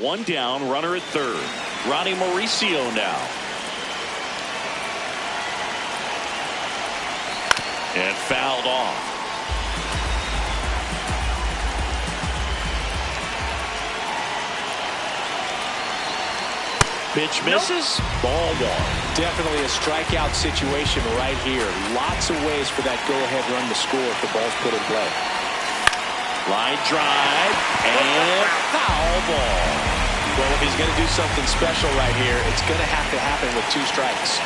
One down, runner at third. Ronnie Mauricio now. And fouled off. Pitch misses. Ball one. Definitely a strikeout situation right here. Lots of ways for that go-ahead run to score if the ball's put in play. Line drive and foul ball. Well, if he's going to do something special right here, it's going to have to happen with 2 strikes.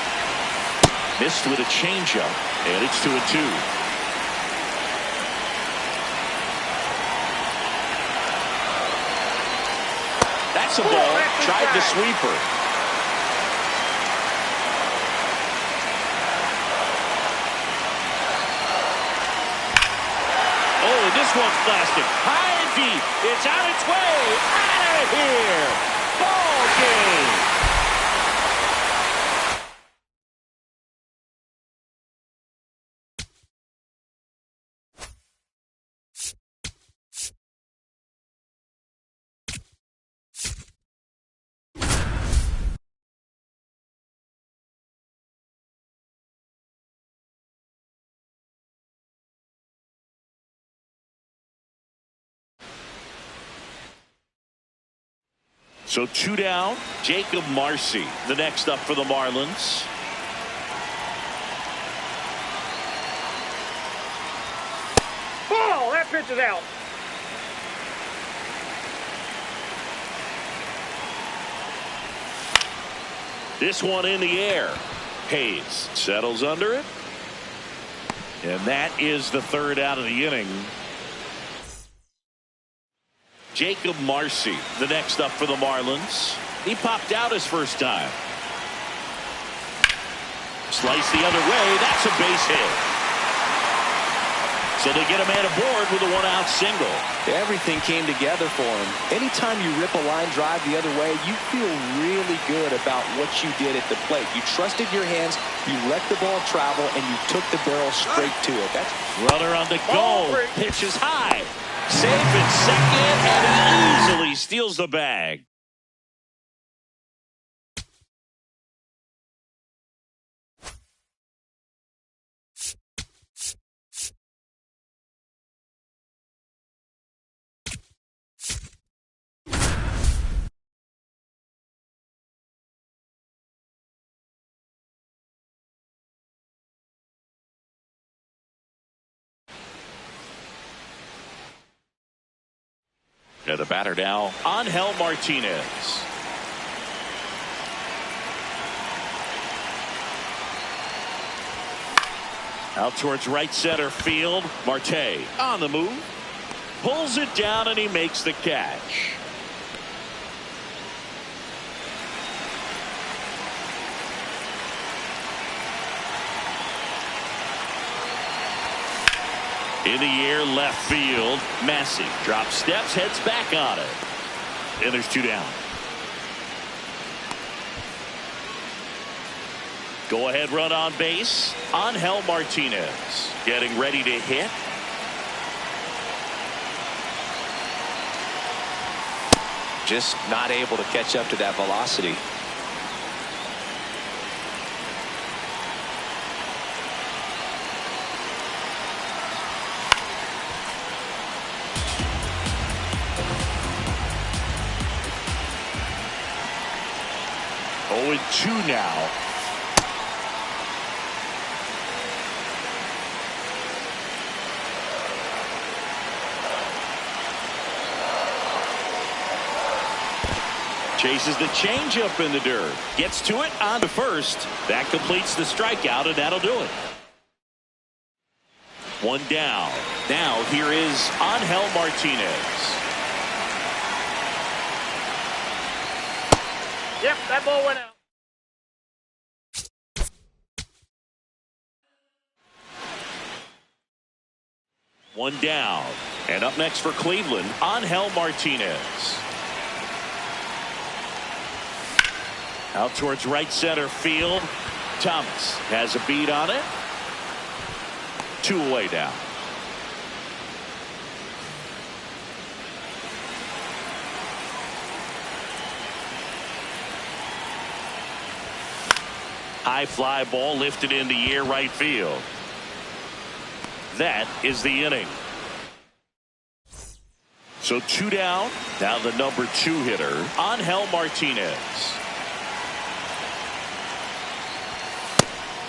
Missed with a changeup, and it's 2-2. That's a ball. Tried the sweeper. Oh, this one's plastic. High and deep. It's on its way. Out of here. Ball game. So 2 down. Jacob Marcy, the next up for the Marlins. Ball, that pitch is out. This one in the air. Hayes settles under it. And that is the 3rd out of the inning. Jacob Marcy, the next up for the Marlins. He popped out his first time. Slice the other way. That's a base hit. So they get a man aboard with a 1-out single. Everything came together for him. Anytime you rip a line drive the other way, you feel really good about what you did at the plate. You trusted your hands, you let the ball travel, and you took the barrel straight to it. That's runner on the go. Pitch is high. Safe at second, and he easily steals the bag. And the batter now, Angel Martinez. Out towards right center field. Marte on the move. Pulls it down and he makes the catch. In the air, left field. Massey drops steps, heads back on it. And there's 2 down. Go ahead run on base. Angel Martinez getting ready to hit. just not able to catch up to that velocity. Oh, and 2 now. Chases the changeup in the dirt. Gets to it on to first. That completes the strikeout, and that'll do it. 1 down. Now here is Angel Martinez. Yep, that ball went out. One down. And up next for Cleveland, Angel Martinez. Out towards right center field. Thomas has a beat on it. 2 away now. High fly ball lifted in the air right field. That is the inning. So 2 down. Now the number 2 hitter, Angel Martinez.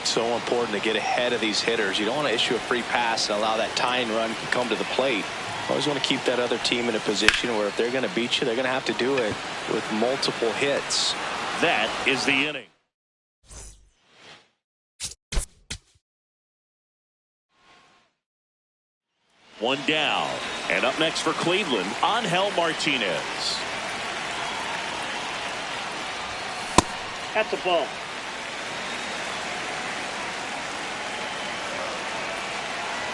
So important to get ahead of these hitters. You don't want to issue a free pass and allow that tying run to come to the plate. Always want to keep that other team in a position where if they're going to beat you, they're going to have to do it with multiple hits. That is the inning. One down. And up next for Cleveland, Angel Martinez. That's a ball.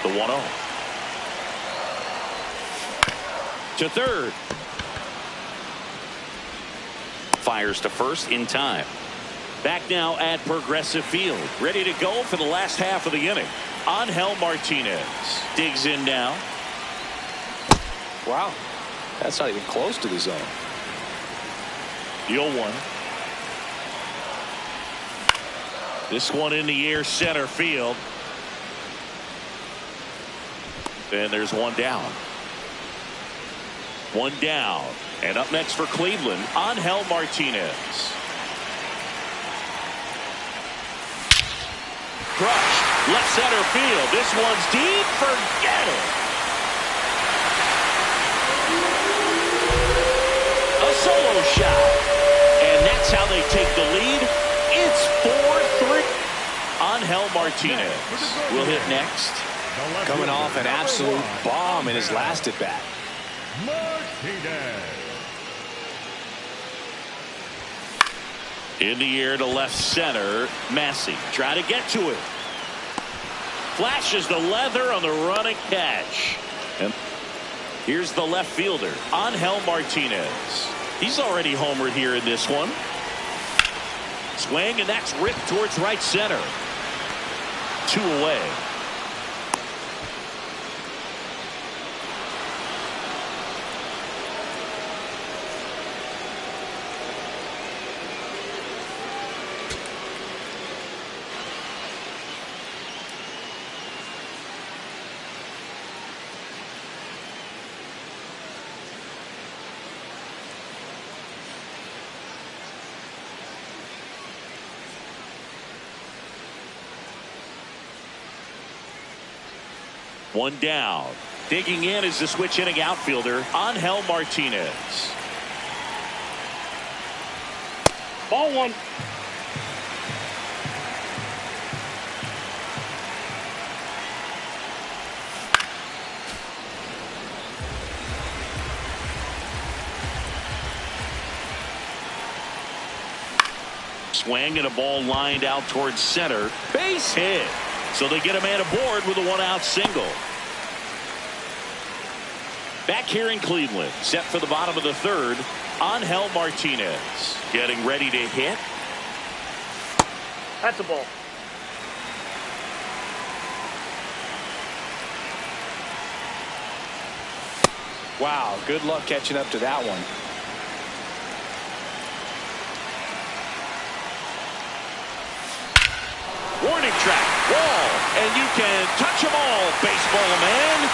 The 1-0. To third. Fires to first in time. Back now at Progressive Field. Ready to go for the last half of the inning. Angel Martinez digs in now. Wow. That's not even close to the zone. The 0-1. This one in the air center field. And there's one down. One down. And up next for Cleveland, Angel Martinez. Crushed. Left center field. This one's deep. Forget it. A solo shot. And that's how they take the lead. It's 4-3. Angel Martinez will hit next. Coming off an absolute bomb in his last at bat. In the air to left center. Massey try to get to it. Flashes the leather on the running catch. And here's the left fielder, Angel Martinez. He's already homered here in this one. Swing, and that's ripped towards right center. 2 away. One down. Digging in is the switch inning outfielder, Angel Martinez. Ball 1. Swing and a ball lined out towards center. Base hit. So they get a man aboard with a 1-out single. Back here in Cleveland, set for the bottom of the third, Angel Martinez getting ready to hit. That's a ball. Wow, good luck catching up to that one. Warning track, wall, and you can touch them all, baseball man.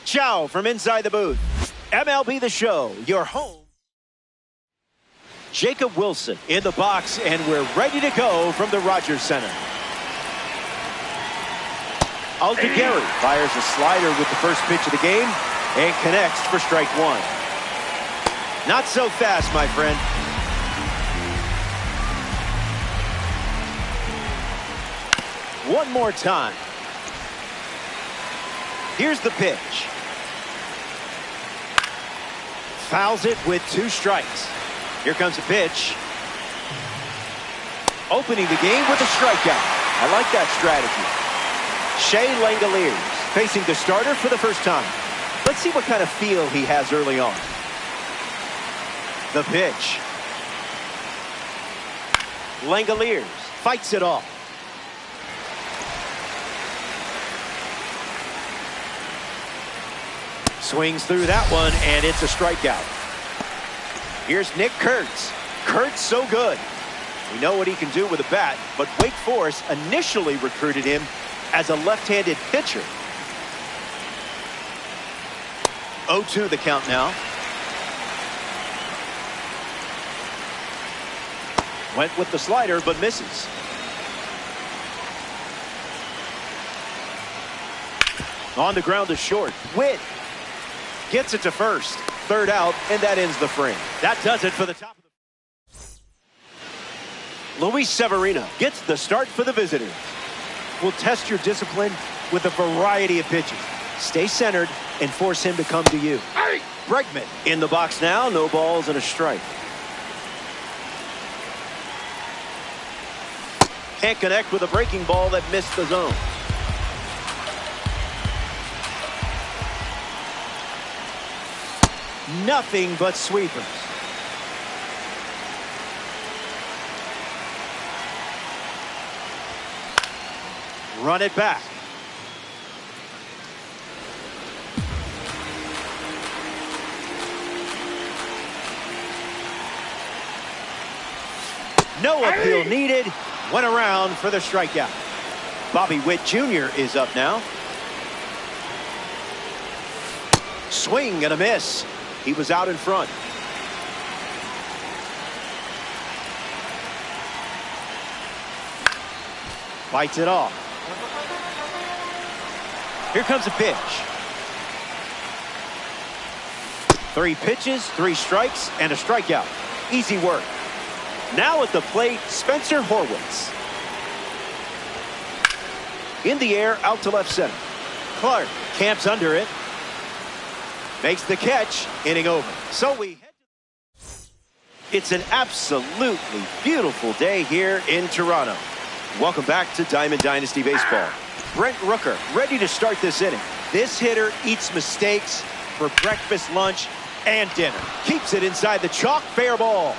Ciao from inside the booth. MLB The Show, your home. Jacob Wilson in the box, and we're ready to go from the Rogers Center. Aldegari fires a slider with the first pitch of the game and connects for strike one. Not so fast, my friend. One more time. Here's the pitch. Fouls it with 2 strikes. Here comes a pitch. Opening the game with a strikeout. I like that strategy. Shea Langoliers facing the starter for the first time. Let's see what kind of feel he has early on. The pitch. Langoliers fights it off. Swings through that one, and it's a strikeout. Here's Nick Kurtz. Kurtz so good. We know what he can do with a bat, but Wake Forest initially recruited him as a left-handed pitcher. 0-2 the count now. Went with the slider, but misses. On the ground to short. Witt gets it to first. Third out, and that ends the frame. That does it for the top of the... Luis Severino gets the start for the visitors. We'll test your discipline with a variety of pitches. Stay centered and force him to come to you. Hey! Bregman in the box now. No balls and a strike. Can't connect with a breaking ball that missed the zone. Nothing but sweepers. Run it back. No appeal needed. Went around for the strikeout. Bobby Witt Jr. is up now. Swing and a miss. He was out in front. Bites it off. Here comes a pitch. 3 pitches, 3 strikes, and a strikeout. Easy work. Now at the plate, Spencer Horwitz. In the air, out to left center. Clark camps under it. Makes the catch, inning over. So we head to... It's an absolutely beautiful day here in Toronto. Welcome back to Diamond Dynasty Baseball. Brent Rooker ready to start this inning. This hitter eats mistakes for breakfast, lunch, and dinner. Keeps it inside the chalk, fair ball.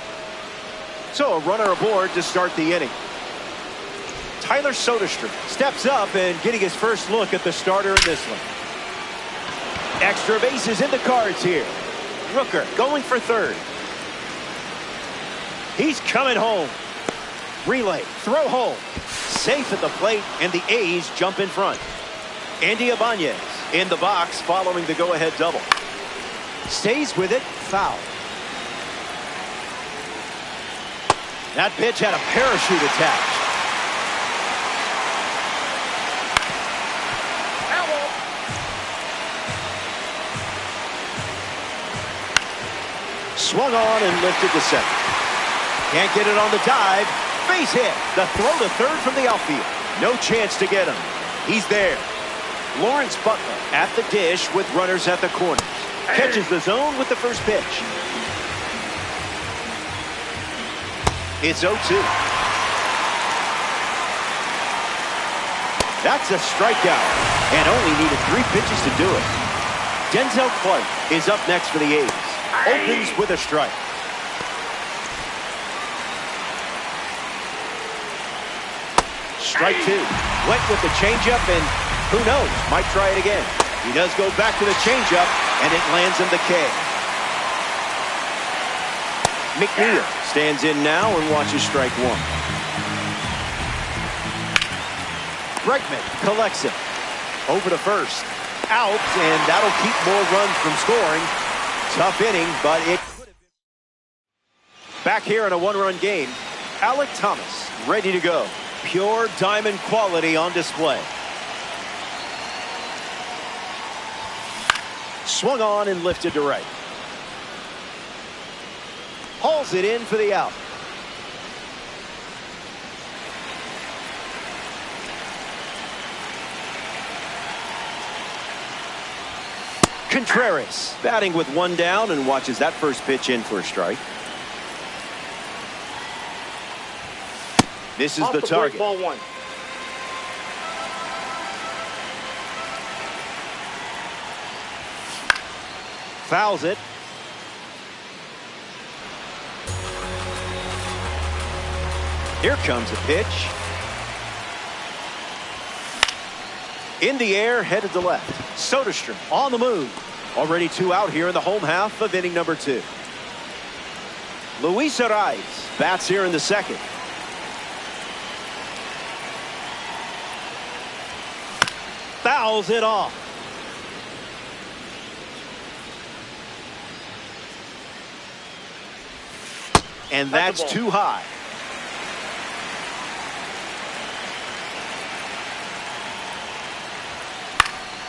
So a runner aboard to start the inning. Tyler Soderstrom steps up and getting his first look at the starter in this one. Extra bases in the cards here. Rooker going for third. He's coming home. Relay, throw home. Safe at the plate, and the A's jump in front. Andy Ibanez in the box following the go-ahead double. Stays with it, foul. That pitch had a parachute attached. Swung on and lifted to second. Can't get it on the dive. Base hit. The throw to third from the outfield. No chance to get him. He's there. Lawrence Butler at the dish with runners at the corners. Catches the zone with the first pitch. It's 0-2. That's a strikeout, and only needed 3 pitches to do it. Denzel Clark is up next for the A's. Opens with a strike. Strike 2. Went with the changeup, and who knows, might try it again. He does go back to the changeup, and it lands him the K. McNeil stands in now and watches strike 1. Bregman collects it. Over to first. out, and that'll keep more runs from scoring. Tough inning, but it could have been. Back here in a one-run game, Alec Thomas ready to go. Pure diamond quality on display. Swung on and lifted to right. Hauls it in for the out. Contreras batting with one down and watches that first pitch in for a strike. This is the target. Ball one. Fouls it. Here comes a pitch. In the air, headed to left. Soderstrom on the move. Already 2 out here in the home half of inning number 2. Luis Arraez bats here in the second. Fouls it off. And that's too high.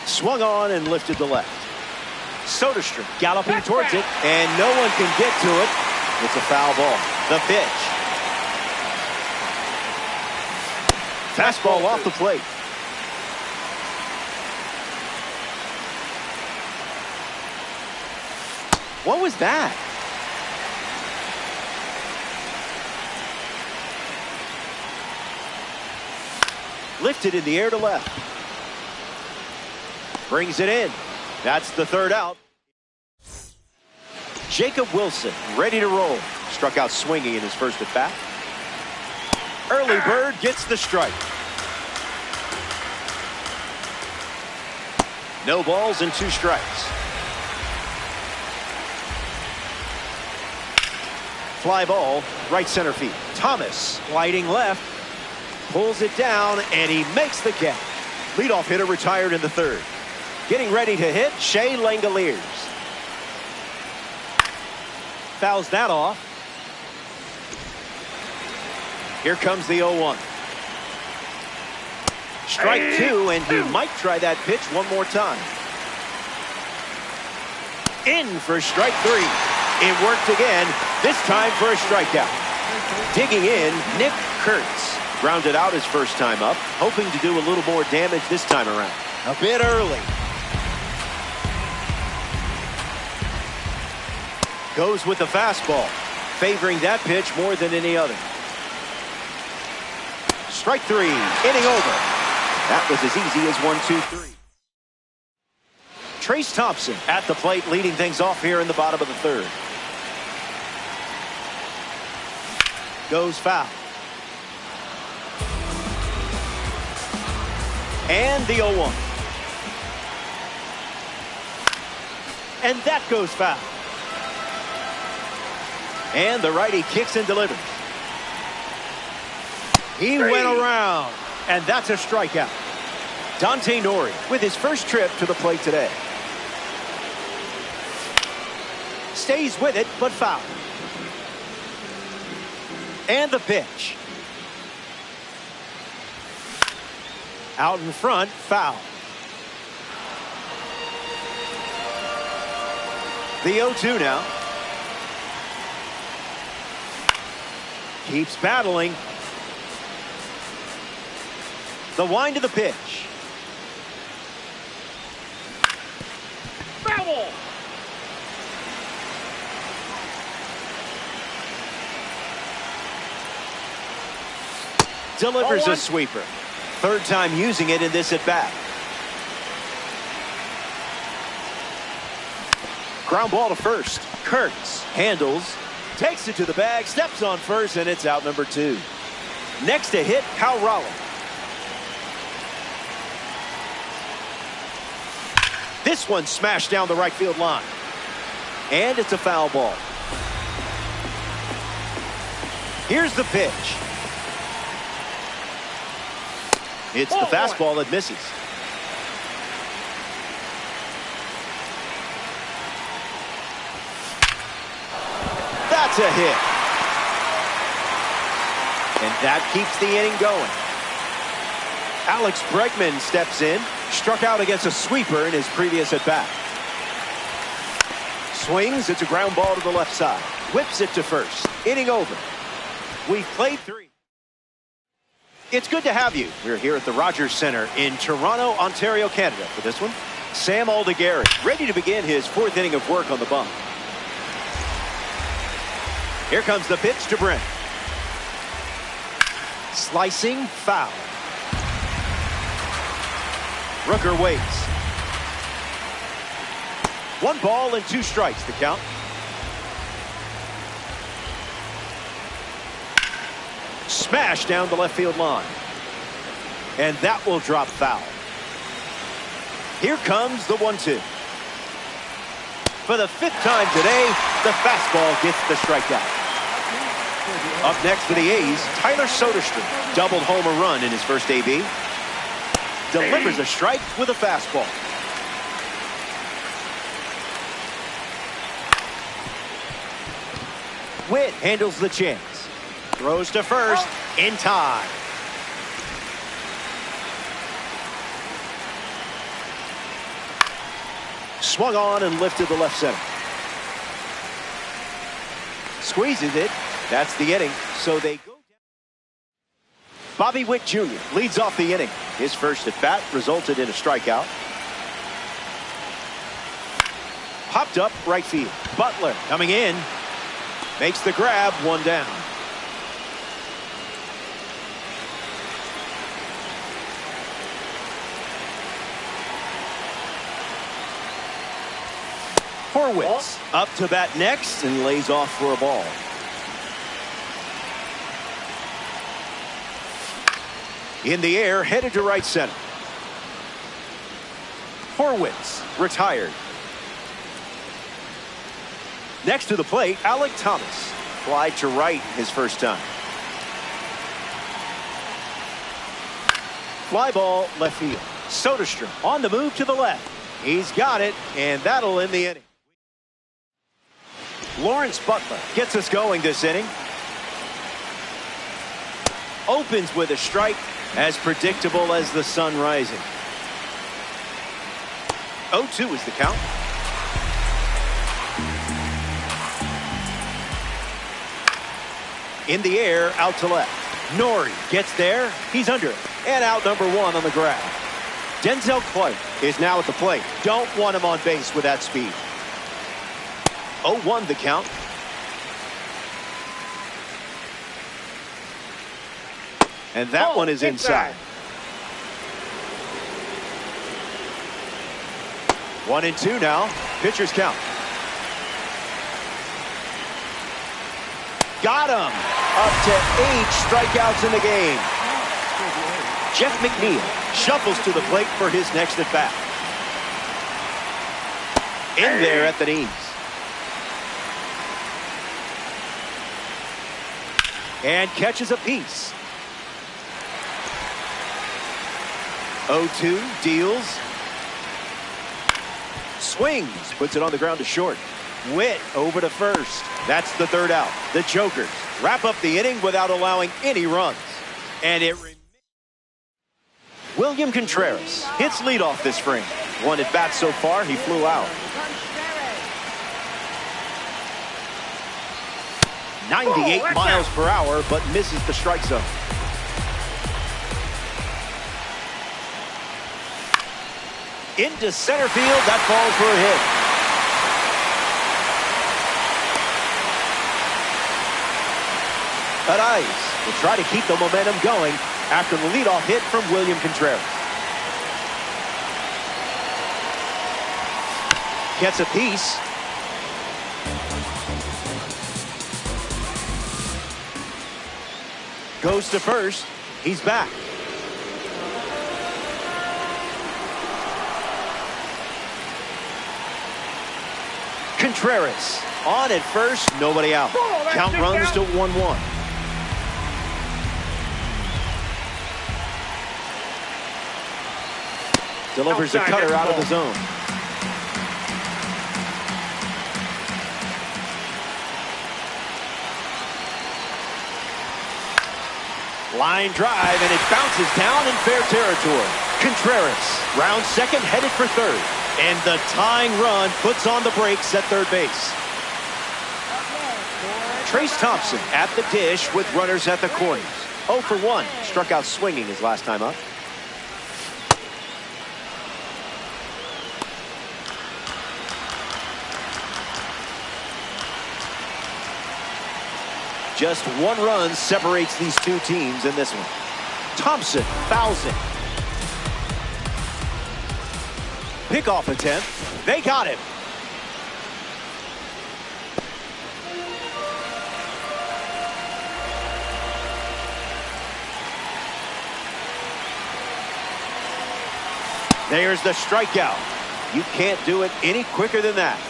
Swung on and lifted to left. Soderstrom galloping towards it, and no one can get to it. It's a foul ball. The pitch. Fastball off the plate. What was that? Lifted in the air to left. Brings it in. That's the third out. Jacob Wilson ready to roll. Struck out swinging in his first at bat. Early bird gets the strike. No balls and 2 strikes. Fly ball, right center field. Thomas sliding left. Pulls it down, and he makes the catch. Leadoff hitter retired in the third. Getting ready to hit, Shea Langoliers. Fouls that off. Here comes the 0-1. Strike 2, and he might try that pitch one more time. In for strike 3. It worked again, this time for a strikeout. Digging in, Nick Kurtz. Grounded out his first time up, hoping to do a little more damage this time around. A bit early. Goes with the fastball, favoring that pitch more than any other. Strike 3, inning over. That was as easy as 1, 2, 3. Trace Thompson at the plate, leading things off here in the bottom of the third. Goes foul. And the 0-1. And that goes foul. And the righty kicks and delivers. He went around, and that's a strikeout. Dante Nori with his first trip to the plate today. Stays with it, but foul. And the pitch. Out in front, foul. The 0-2 now. Keeps battling. The wind of the pitch. Foul. Delivers a sweeper. Third time using it in this at bat. Ground ball to first. Kurtz handles, takes it to the bag, steps on first, and it's out number 2. Next to hit, Cal Raleigh. This one smashed down the right field line. And it's a foul ball. Here's the pitch. It's the fastball that misses. That's a hit. And that keeps the inning going. Alex Bregman steps in. Struck out against a sweeper in his previous at-bat. Swings. It's a ground ball to the left side. Whips it to first. Inning over. We've played 3. It's good to have you. We're here at the Rogers Center in Toronto, Ontario, Canada for this one. Sam Aldeguer ready to begin his 4th inning of work on the bump. Here comes the pitch to Brent. Slicing foul. Rooker waits. 1 ball and 2 strikes the count. Smash down the left field line. And that will drop foul. Here comes the 1-2. For the 5th time today, the fastball gets the strikeout. Up next for the A's, Tyler Soderstrom. Doubled home a run in his first AB. Delivers a strike with a fastball. Witt handles the chance. Throws to first in time. Swung on and lifted to left center. Squeezes it. That's the inning. So they go down. Bobby Witt Jr. leads off the inning. His first at bat resulted in a strikeout. Popped up right field. Butler coming in. Makes the grab. 1 down. Horwitz up to bat next and lays off for a ball. In the air, headed to right center. Horwitz retired. Next to the plate, Alec Thomas. Fly to right his first time. Fly ball left field. Soderstrom on the move to the left. He's got it, and that'll end the inning. Lawrence Butler gets us going this inning. Opens with a strike, as predictable as the sun rising. 0-2 is the count. In the air, out to left. Nori gets there. He's under it. And out number 1 on the grab. Denzel Clark is now at the plate. Don't want him on base with that speed. 0-1 the count. And that one is inside. 1-2 now. Pitcher's count. Got him. Up to 8 strikeouts in the game. Jeff McNeil shuffles to the plate for his next at bat. In there at the knees. And catches a piece. 0-2 deals. Swings, puts it on the ground to short. Witt over to first. That's the 3rd out. The Jokers wrap up the inning without allowing any runs. And it remains. William Contreras hits leadoff this frame. 1 at bat so far, he flew out. 98 miles per hour, but misses the strike zone. Into center field, that falls for a hit. At ice will try to keep the momentum going after the leadoff hit from William Contreras. Gets a piece. Goes to first. He's back. Contreras on at first, nobody out. Count runs to 1-1. Delivers a cutter out of the zone. Line drive, and it bounces down in fair territory. Contreras, round second, headed for third. And the tying run puts on the brakes at third base. Trace Thompson at the dish with runners at the corners. 0 for 1. Struck out swinging his last time up. Just one run separates these two teams in this one. Thompson fouls it. Pickoff attempt. They got him. There's the strikeout. You can't do it any quicker than that.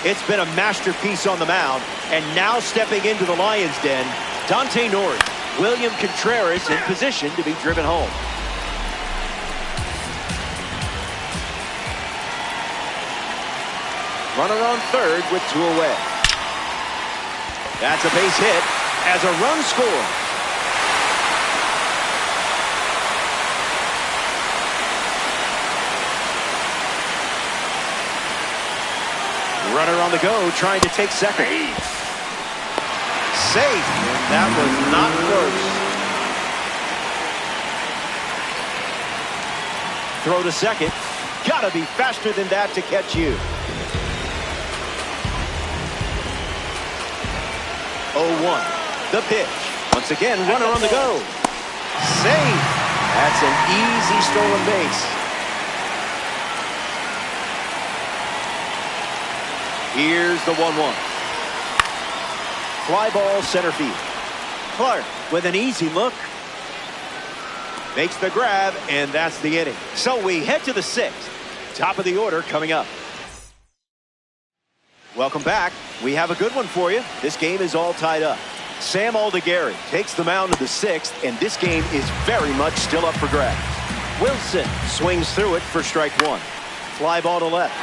It's been a masterpiece on the mound, and now stepping into the Lions' den, Dante Nori. William Contreras in position to be driven home. Runner on third with 2 away. That's a base hit as a run scores. Runner on the go, trying to take second. Safe, and that was not close. Throw to second. Gotta be faster than that to catch you. 0-1. The pitch. Once again, runner on the go. Safe. That's an easy stolen base. Here's the 1-1. Fly ball center field. Clark with an easy look. Makes the grab, and that's the inning. So we head to the 6th. Top of the order coming up. Welcome back. We have a good one for you. This game is all tied up. Sam Aldegari takes the mound to the 6th, and this game is very much still up for grabs. Wilson swings through it for strike 1. Fly ball to left.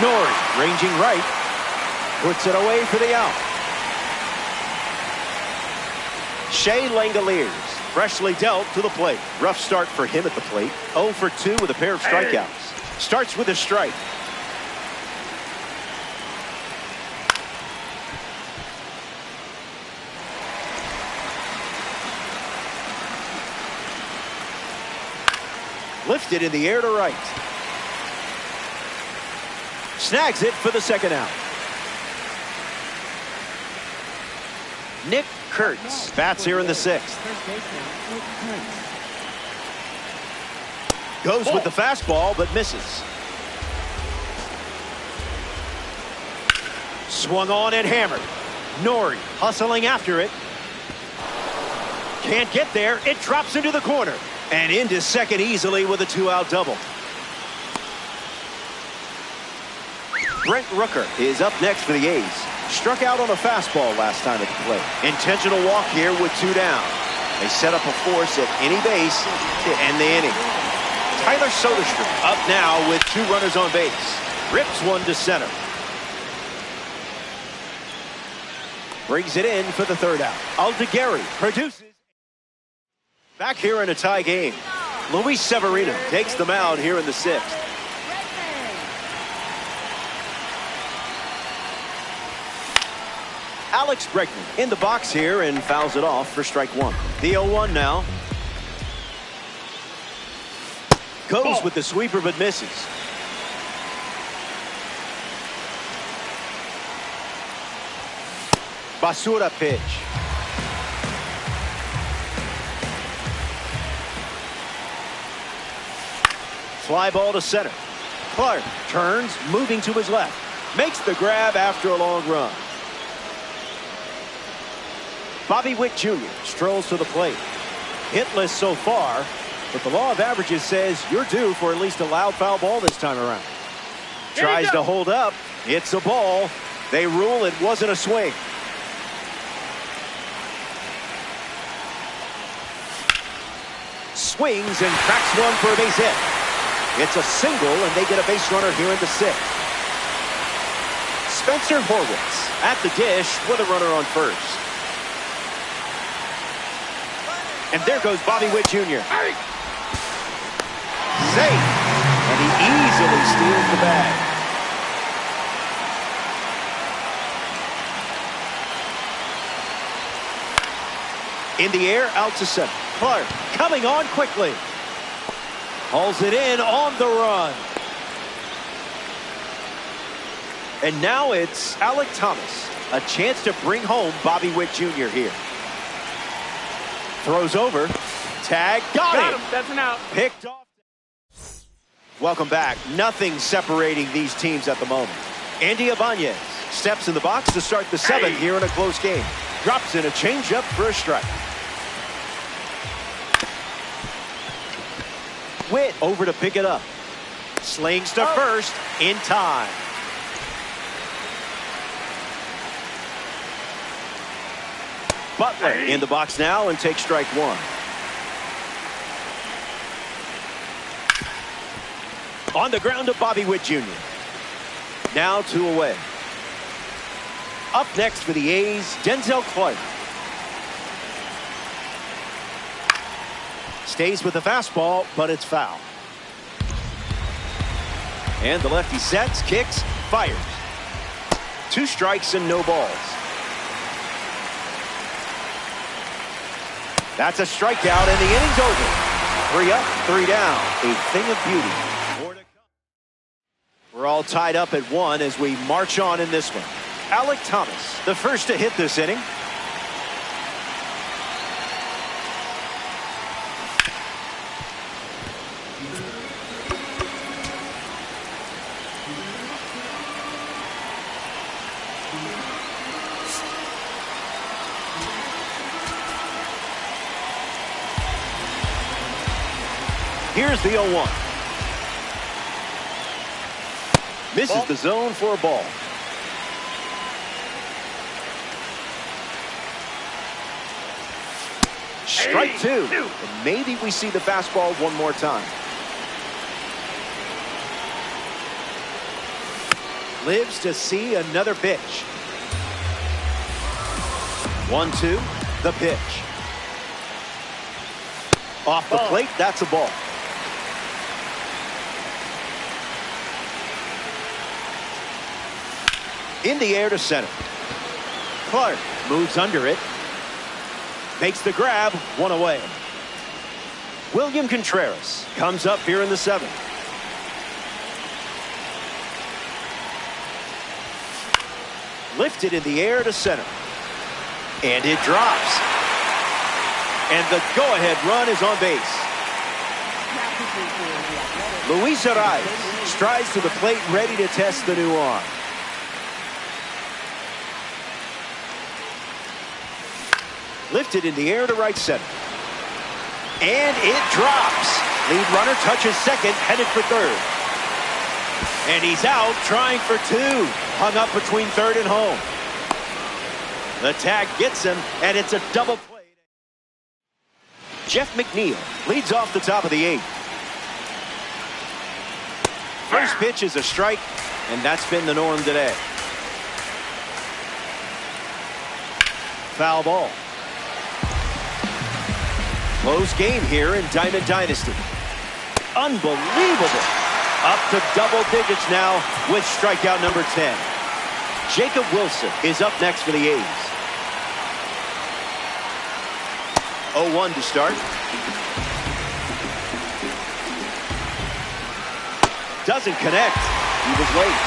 Nori ranging right. Puts it away for the out. Shea Langoliers freshly dealt to the plate. Rough start for him at the plate. 0 for 2 with a pair of strikeouts. Starts with a strike. Lifted in the air to right. Snags it for the second out. Nick Kurtz bats here in the 6th. Goes with the fastball, but misses. Swung on and hammered. Nori hustling after it. Can't get there. It drops into the corner. And into second easily with a 2-out double. Brent Rooker is up next for the A's. Struck out on a fastball last time at the plate. Intentional walk here with 2 down. They set up a force at any base to end the inning. Tyler Soderstrom up now with 2 runners on base. Rips one to center. Brings it in for the 3rd out. Aldegari produces. Back here in a tie game. Luis Severino takes the mound here in the 6th. Alex Bregman in the box here and fouls it off for strike 1. The 0-1 now. Goes with the sweeper but misses. Basura pitch. Fly ball to center. Clark turns, moving to his left. Makes the grab after a long run. Bobby Witt Jr. strolls to the plate. Hitless so far, but the law of averages says you're due for at least a loud foul ball this time around. Tries to hold up. It's a ball. They rule it wasn't a swing. Swings and cracks one for a base hit. It's a single, and they get a base runner here in the 6th. Spencer Horwitz at the dish with a runner on first. And there goes Bobby Witt Jr. Safe. And he easily steals the bag. In the air, out to center. Clark coming on quickly. Hauls it in on the run. And now it's Alek Thomas. A chance to bring home Bobby Witt Jr. here. Throws over. Tag. Got him. That's an out. Picked off. Welcome back. Nothing separating these teams at the moment. Andy Ibanez steps in the box to start the seventh here in a close game. Drops in a changeup for a strike. Witt over to pick it up. Slings to first in time. Butler in the box now and takes strike one. On the ground to Bobby Witt Jr. Now 2 away. Up next for the A's, Denzel Clark. Stays with the fastball, but it's foul. And the lefty sets, kicks, fires. 2 strikes and no balls. That's a strikeout, and the inning's over. 3 up, 3 down. A thing of beauty. More to come. We're all tied up at 1 as we march on in this one. Alek Thomas, the first to hit this inning. Here's the 0-1. Misses the zone for a ball. Strike 2. And maybe we see the fastball one more time. Lives to see another pitch. 1-2. The pitch. Off the plate, that's a ball. In the air to center. Clark moves under it. Makes the grab, 1 away. William Contreras comes up here in the 7th. Lifted in the air to center. And it drops. And the go-ahead run is on base. Luis Arias strides to the plate, ready to test the new arm. Lifted in the air to right center. And it drops. Lead runner touches second, headed for third. And he's out, trying for 2. Hung up between third and home. The tag gets him, and it's a double play. Jeff McNeil leads off the top of the 8th. First pitch is a strike, and that's been the norm today. Foul ball. Close game here in Diamond Dynasty. Unbelievable. Up to double digits now with strikeout number 10. Jacob Wilson is up next for the A's. 0-1 to start. Doesn't connect. He was late.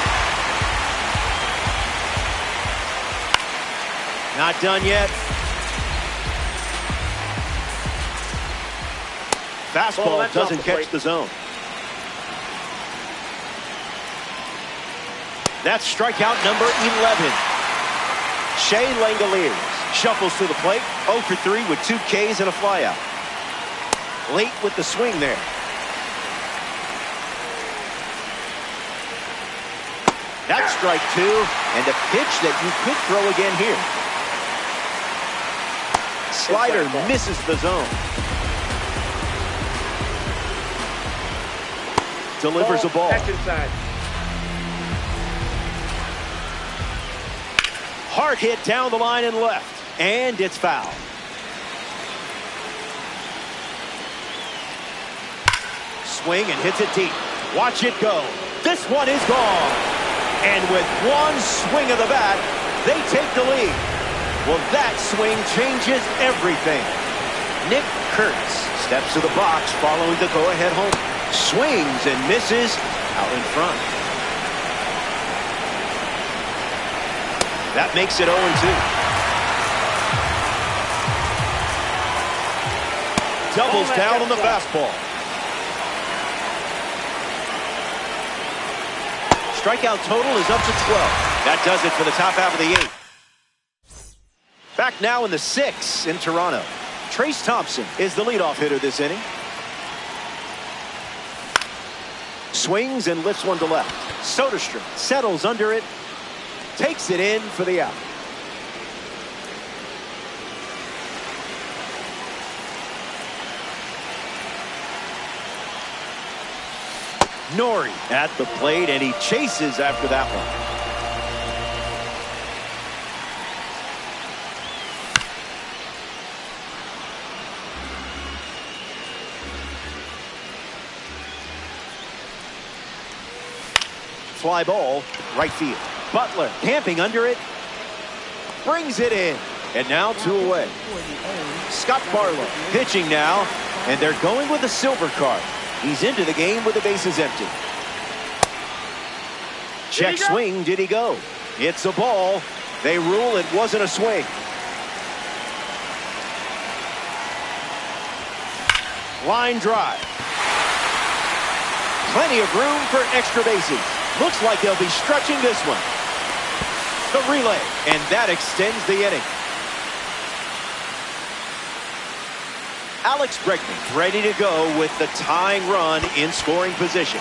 Not done yet. Fastball doesn't catch the zone. That's strikeout number 11. Shea Langoliers shuffles to the plate. 0 for 3 with 2 Ks and a flyout. Late with the swing there. That's strike 2, and a pitch that you could throw again here. Slider misses the zone. Delivers a ball. That's inside. Hard hit down the line and left. And it's foul. swing and hits it deep. Watch it go. This one is gone. And with one swing of the bat, they take the lead. Well, that swing changes everything. Nick Kurtz steps to the box following the go-ahead home. Swings and misses out in front. That makes it 0-2. Doubles down on the fastball. Strikeout total is up to 12. That does it for the top half of the 8th. Back now in the 6th in Toronto. Trace Thompson is the leadoff hitter this inning. Swings and lifts one to left. Soderstrom settles under it. Takes it in for the out. Nori at the plate, and he chases after that one. Fly ball, right field. Butler camping under it. Brings it in. And now 2 away. Scott Barlow pitching now, and they're going with a silver card. He's into the game with the bases empty. Check swing. Did he go? It's a ball. They rule it wasn't a swing. Line drive. Plenty of room for extra bases. Looks like they'll be stretching this one. The relay, and that extends the inning. Alex Bregman ready to go with the tying run in scoring position.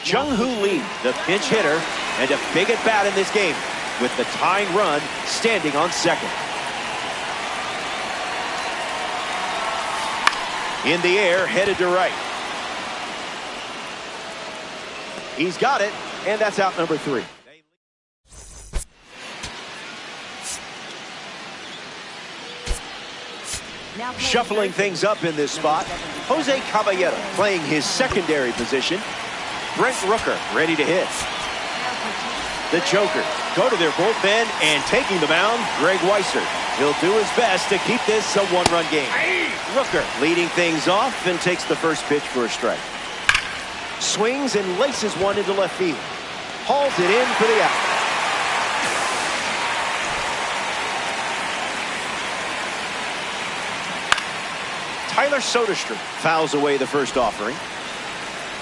Jung-Hoo Lee, the pinch hitter, and a big at bat in this game, with the tying run standing on second. In the air, headed to right. He's got it, and that's out number 3. Shuffling things up in this spot, Jose Caballero playing his secondary position. Brent Rooker ready to hit. The Jokers go to their bullpen, and taking the mound, Greg Weiser. He'll do his best to keep this a one-run game. Rooker leading things off and takes the first pitch for a strike. Swings and laces one into left field. Hauls it in for the out. Tyler Soderstrom fouls away the first offering.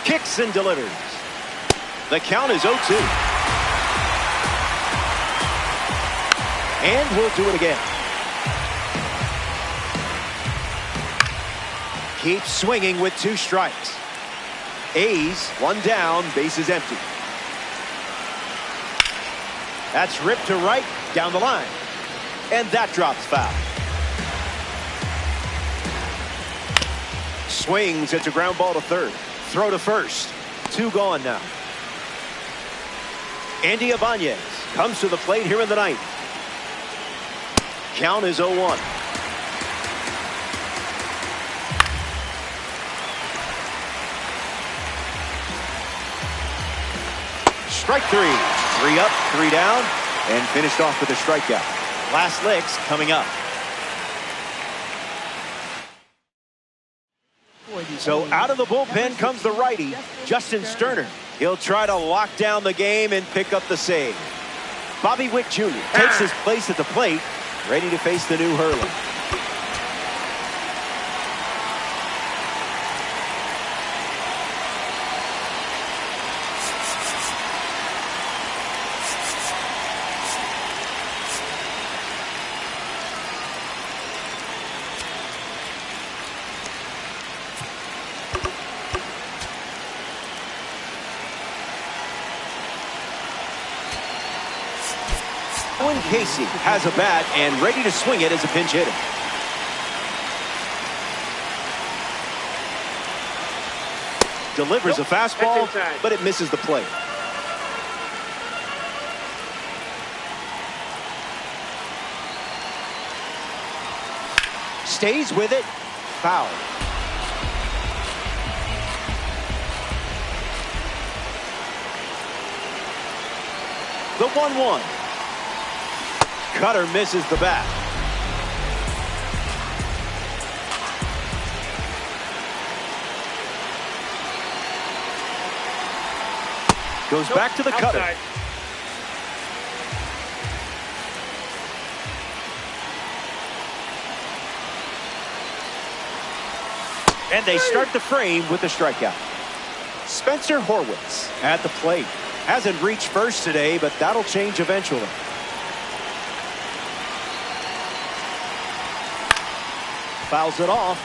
Kicks and delivers. The count is 0-2. And we'll do it again. Keeps swinging with 2 strikes. A's, 1 down, bases empty. That's ripped to right, down the line. And that drops foul. Swings, it's a ground ball to third. Throw to first. 2 gone now. Andy Ibanez comes to the plate here in the 9th. Count is 0-1. Strike 3. 3 up, 3 down, and finished off with a strikeout. Last licks coming up. So out of the bullpen comes the righty, Justin Sterner. He'll try to lock down the game and pick up the save. Bobby Witt Jr. takes his place at the plate, ready to face the new hurler. Owen Casey has a bat and ready to swing it as a pinch hitter. Delivers a fastball, but it misses the plate. Stays with it. Foul. The 1-1. Cutter misses the bat. Goes back to the cutter. And they start the frame with a strikeout. Spencer Horwitz at the plate. Hasn't reached first today, but that'll change eventually. Fouls it off.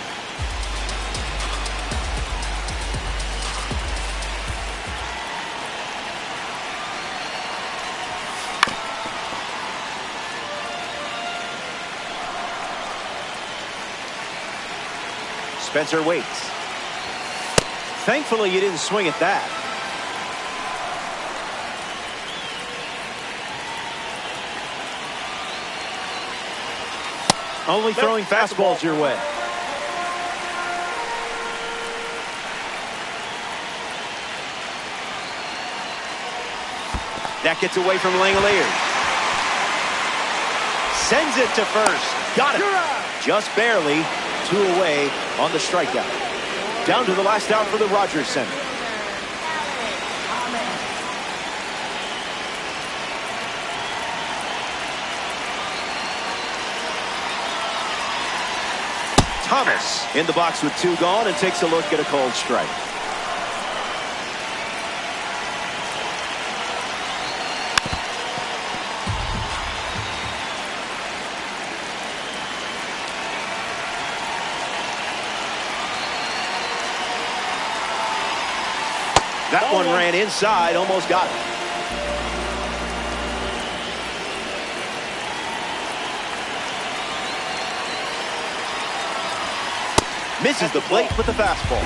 Spencer waits. Thankfully, you didn't swing at that. Only throwing fastballs your way. That gets away from Langoliers. Sends it to first. Got it. Just barely. 2 away on the strikeout. Down to the last out for the Rogers Center. Thomas in the box with 2 gone and takes a look at a cold strike. That one ran inside, almost got it. Misses the plate with the fastball.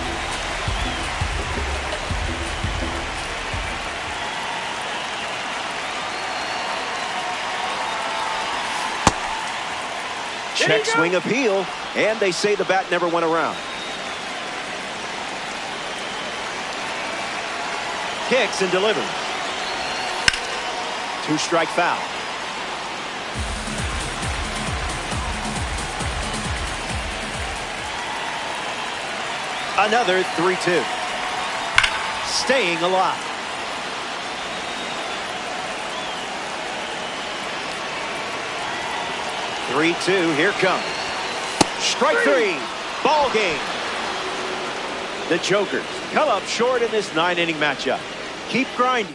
Check swing appeal, and they say the bat never went around. Kicks and delivers. 2-strike foul. Another 3-2. Staying alive. Three-two. Here comes. Strike 3. Ball game. The Jokers come up short in this 9-inning matchup. Keep grinding.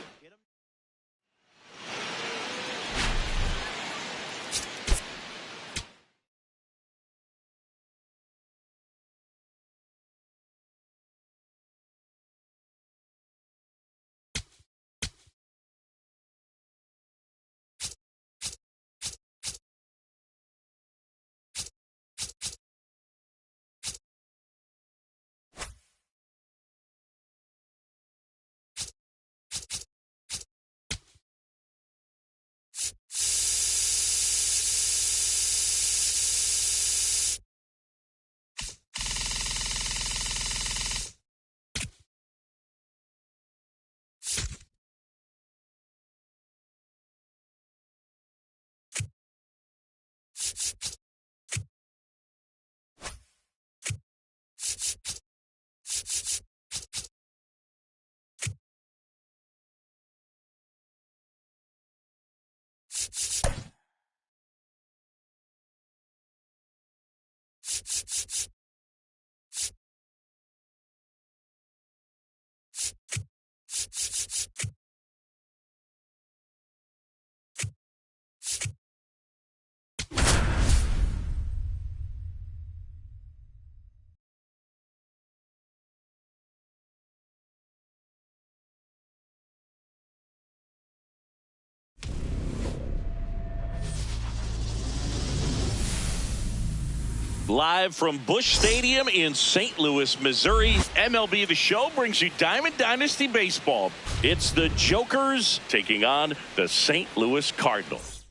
Live from Busch Stadium in St. Louis, Missouri, MLB The Show brings you Diamond Dynasty Baseball. It's the Jokers taking on the St. Louis Cardinals.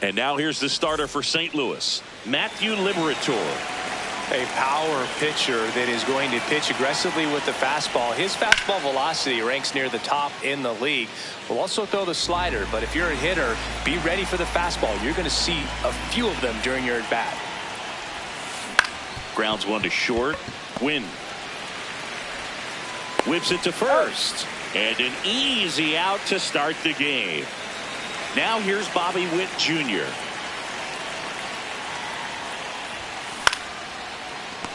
And now here's the starter for St. Louis, Matthew Liberatore. A power pitcher that is going to pitch aggressively with the fastball. His fastball velocity ranks near the top in the league. Will also throw the slider, but if you're a hitter, be ready for the fastball. You're going to see a few of them during your at-bat. Grounds one to short. Win. Whips it to first. And an easy out to start the game. Now here's Bobby Witt Jr.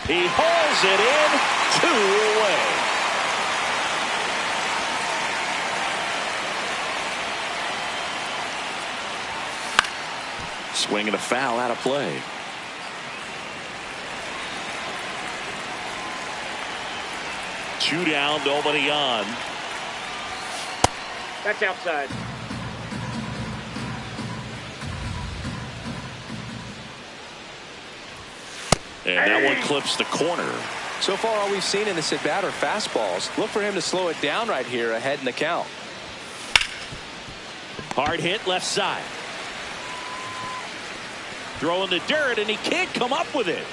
He hauls it in, 2 away. Swing and a foul out of play. Two down, nobody on. That's outside. And that one clips the corner. So far, all we've seen in this at-bat are fastballs. Look for him to slow it down right here ahead in the count. Hard hit left side. Throwing the dirt, and he can't come up with it.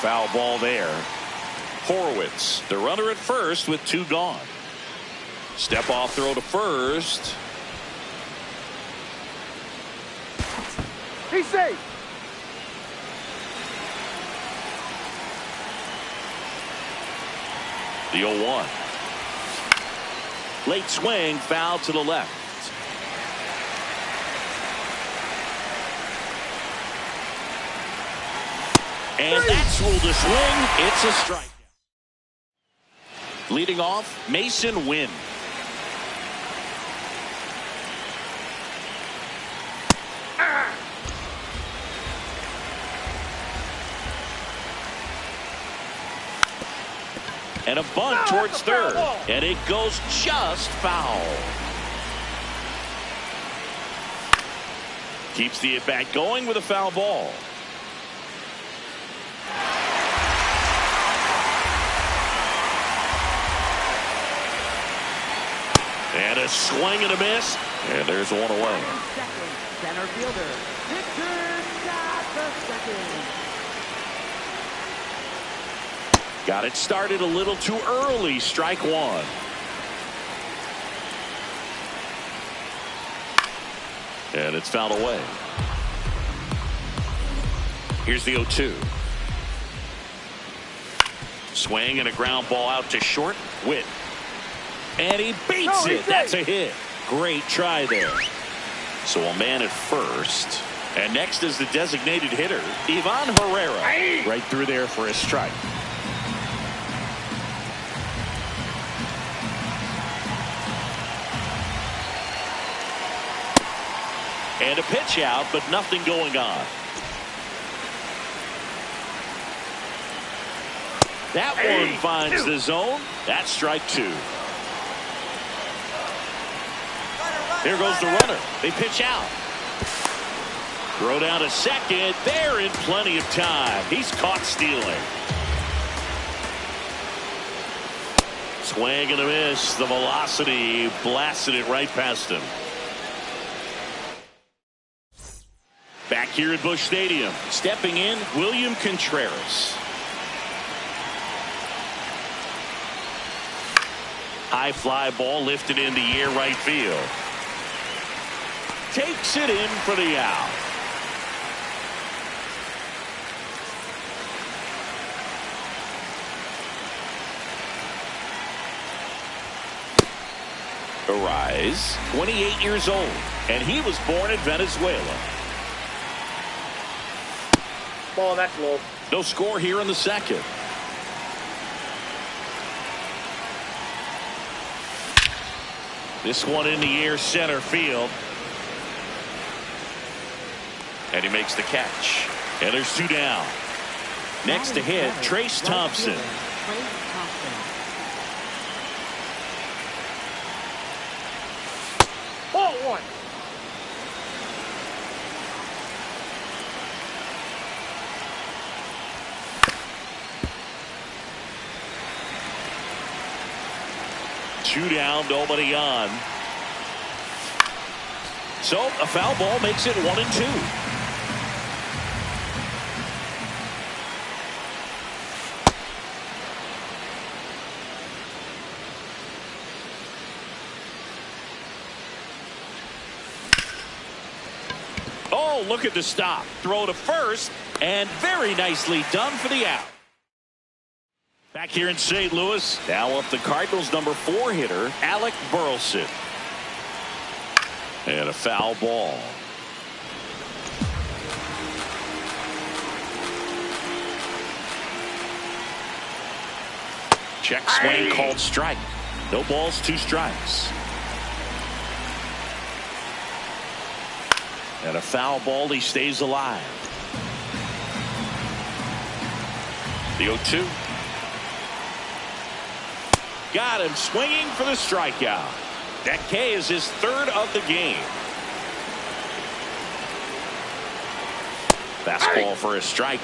Foul ball there. Horwitz, the runner at first with 2 gone. Step off throw to first. He's safe. The 0-1. Late swing, foul to the left. And that's ruled a swing. It's a strike. Leading off, Mason Wynn. And a bunt towards third. And it goes just foul. Keeps the at-bat going with a foul ball. And a swing and a miss. And there's one away. Center fielder, Victor got the second. Got it started a little too early. Strike one. And it's fouled away. Here's the 0-2. Swing and a ground ball out to short. Witt. And he beats it. That's a hit. Great try there. So a man at first. And next is the designated hitter, Ivan Herrera. Right through there for a strike. And a pitch out, but nothing going on. That one finds the zone. That's strike 2. There goes the runner. They pitch out. Throw down to second. They're in plenty of time. He's caught stealing. Swing and a miss. The velocity blasted it right past him. Back here at Busch Stadium, stepping in, William Contreras. High fly ball lifted in the air right field. Takes it in for the out. Arise, 28 years old, and he was born in Venezuela. Ball, that's low. No score here in the second. This one in the air center field. And he makes the catch. And there's 2 down. Next to hit, Trace Thompson. 2 down, nobody on. So a foul ball makes it 1-2. Oh, look at the stop. Throw to first, and very nicely done for the out. Back here in St. Louis, now up the Cardinals' number 4 hitter, Alec Burleson. And a foul ball. Check swing called strike. No balls, 2 strikes. And a foul ball, he stays alive. The 0-2. Got him swinging for the strikeout. That K is his 3rd of the game. Fastball for a strike.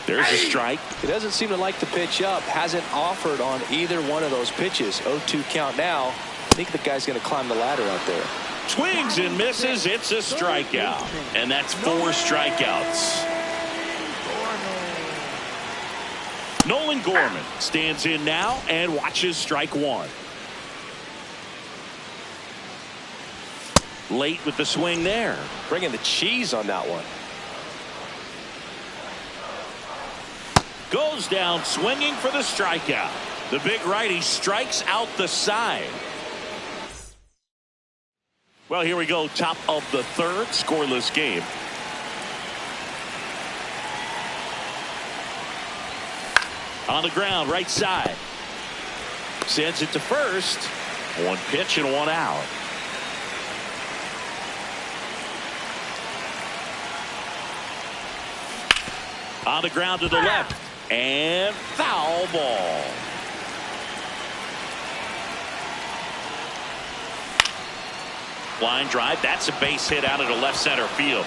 There's a strike. He doesn't seem to like the pitch up. Hasn't offered on either one of those pitches. 0-2 count now. I think the guy's going to climb the ladder out there. Swings and misses. It's a strikeout. And that's 4 strikeouts. Nolan Gorman stands in now and watches strike 1. Late with the swing there. Bringing the cheese on that one. Goes down swinging for the strikeout. The big righty strikes out the side. Well, here we go. Top of the 3rd, scoreless game. On the ground, right side. Sends it to first. 1 pitch and 1 out. On the ground to the left. And foul ball. Line drive. That's a base hit out into left center field.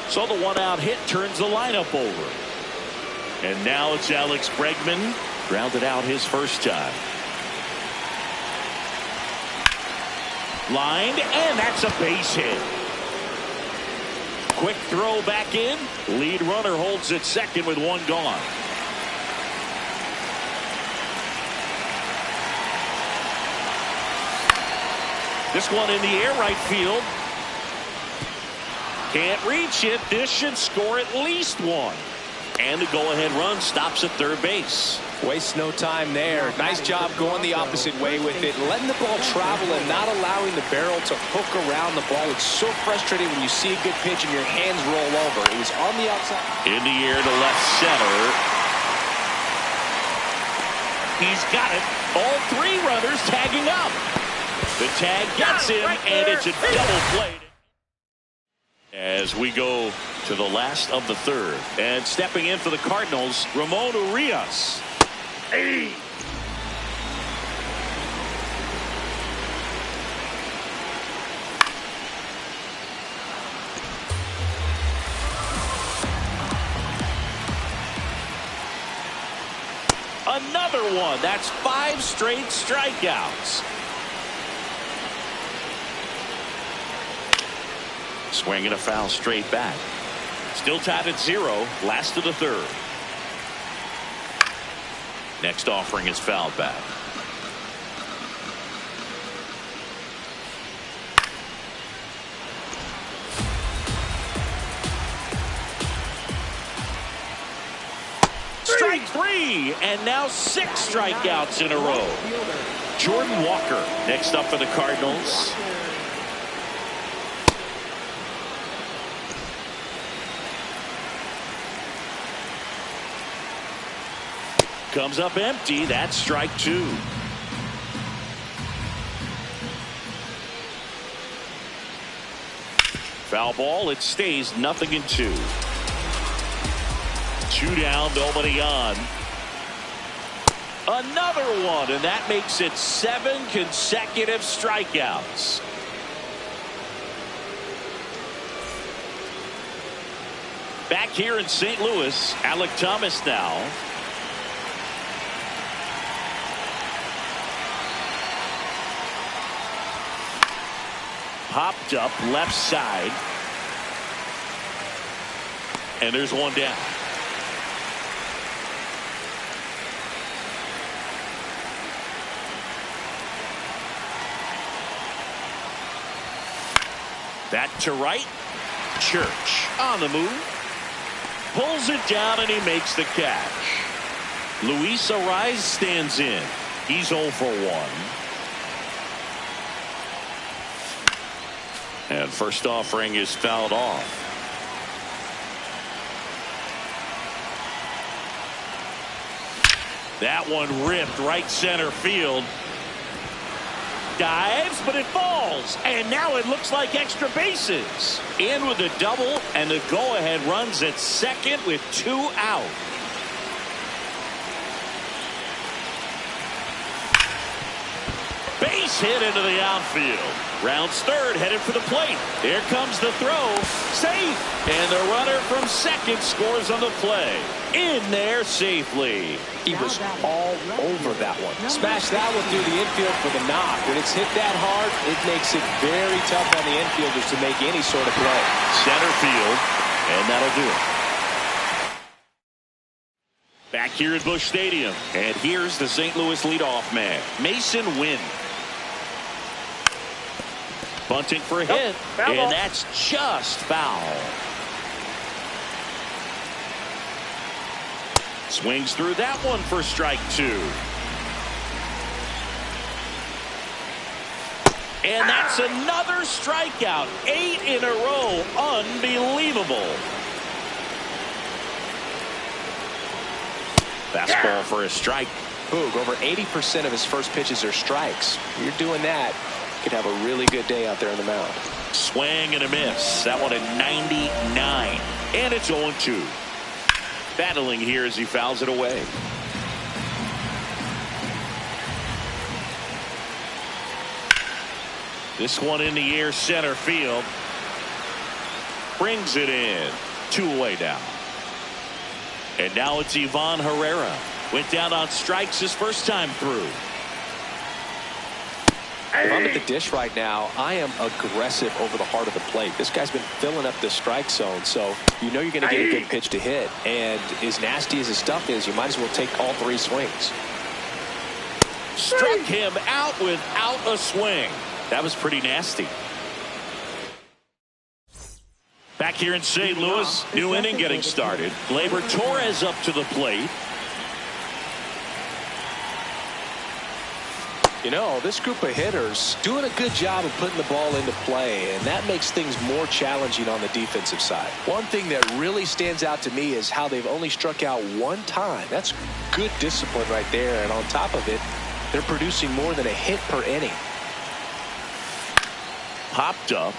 So the 1-out hit turns the lineup over. And now it's Alex Bregman. Grounded out his first time. Lined, and that's a base hit. Quick throw back in. Lead runner holds at second with 1 gone. This one in the air, right field. Can't reach it. This should score at least 1. And the go-ahead run stops at third base. Wastes no time there. Nice job going the opposite way with it. Letting the ball travel and not allowing the barrel to hook around the ball. It's so frustrating when you see a good pitch and your hands roll over. It was on the outside. In the air to left center. He's got it. All 3 runners tagging up. The tag gets him, and it's a double play. As we go to the last of the 3rd. And stepping in for the Cardinals, Ramon Urias. Another one. That's 5 straight strikeouts. Swinging a foul straight back. Still tied at 0. Last of the 3rd. Next offering is fouled back. Strike 3, and now 6 strikeouts in a row. Jordan Walker next up for the Cardinals. Comes up empty. That's strike 2. Foul ball. It stays 0-2. 2 down, nobody on. Another one, and that makes it 7 consecutive strikeouts. Back here in St. Louis, Alec Thomas now. Popped up left side. And there's one down. That to right. Church on the move. Pulls it down and he makes the catch. Luis Ariz stands in. He's 0 for 1. And first offering is fouled off. That one ripped right center field. Dives, but it falls. And now it looks like extra bases. In with a double, and the go-ahead runs at second with 2 out. Base hit into the outfield. Rounds third, headed for the plate. Here comes the throw. Safe. And the runner from second scores on the play. In there safely. He was all over that one. Smash that one through the infield for the knock. When it's hit that hard, it makes it very tough on the infielders to make any sort of play. Center field, and that'll do it. Back here at Busch Stadium, and here's the St. Louis leadoff man, Mason Wynn. Bunting for a hit, and that's just foul. Swings through that one for strike 2. And that's another strikeout. 8 in a row. Unbelievable. Fastball for a strike. Boog, over 80% of his first pitches are strikes. You're doing that, you could have a really good day out there on the mound. Swing and a miss. That one at 99. And it's 0-2. Battling here as he fouls it away. This one in the air, center field. Brings it in. 2 away now. And now it's Ivan Herrera. Went down on strikes his first time through. If I'm at the dish right now, I am aggressive over the heart of the plate. This guy's been filling up the strike zone, so you know you're going to get a good pitch to hit. And as nasty as his stuff is, you might as well take all 3 swings. Struck him out without a swing. That was pretty nasty. Back here in St. Louis, new inning getting started. Gleyber Torres up to the plate. You know, this group of hitters doing a good job of putting the ball into play, and that makes things more challenging on the defensive side. One thing that really stands out to me is how they've only struck out 1 time. That's good discipline right there, and on top of it, they're producing more than a hit per inning. Popped up.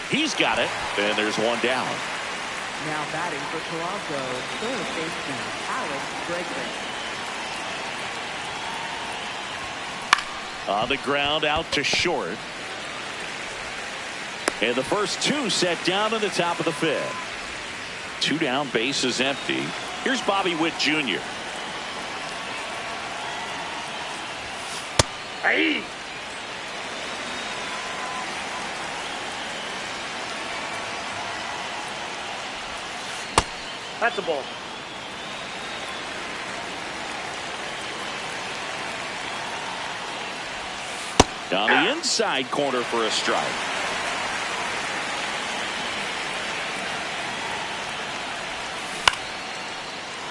He's got it, and there's one down. Now batting for Toronto, third baseman Alex Bregman. On the ground, out to short. And the first 2 set down in the top of the 5th. 2 down, bases empty. Here's Bobby Witt Jr. Hey! That's a ball. Down the inside corner for a strike.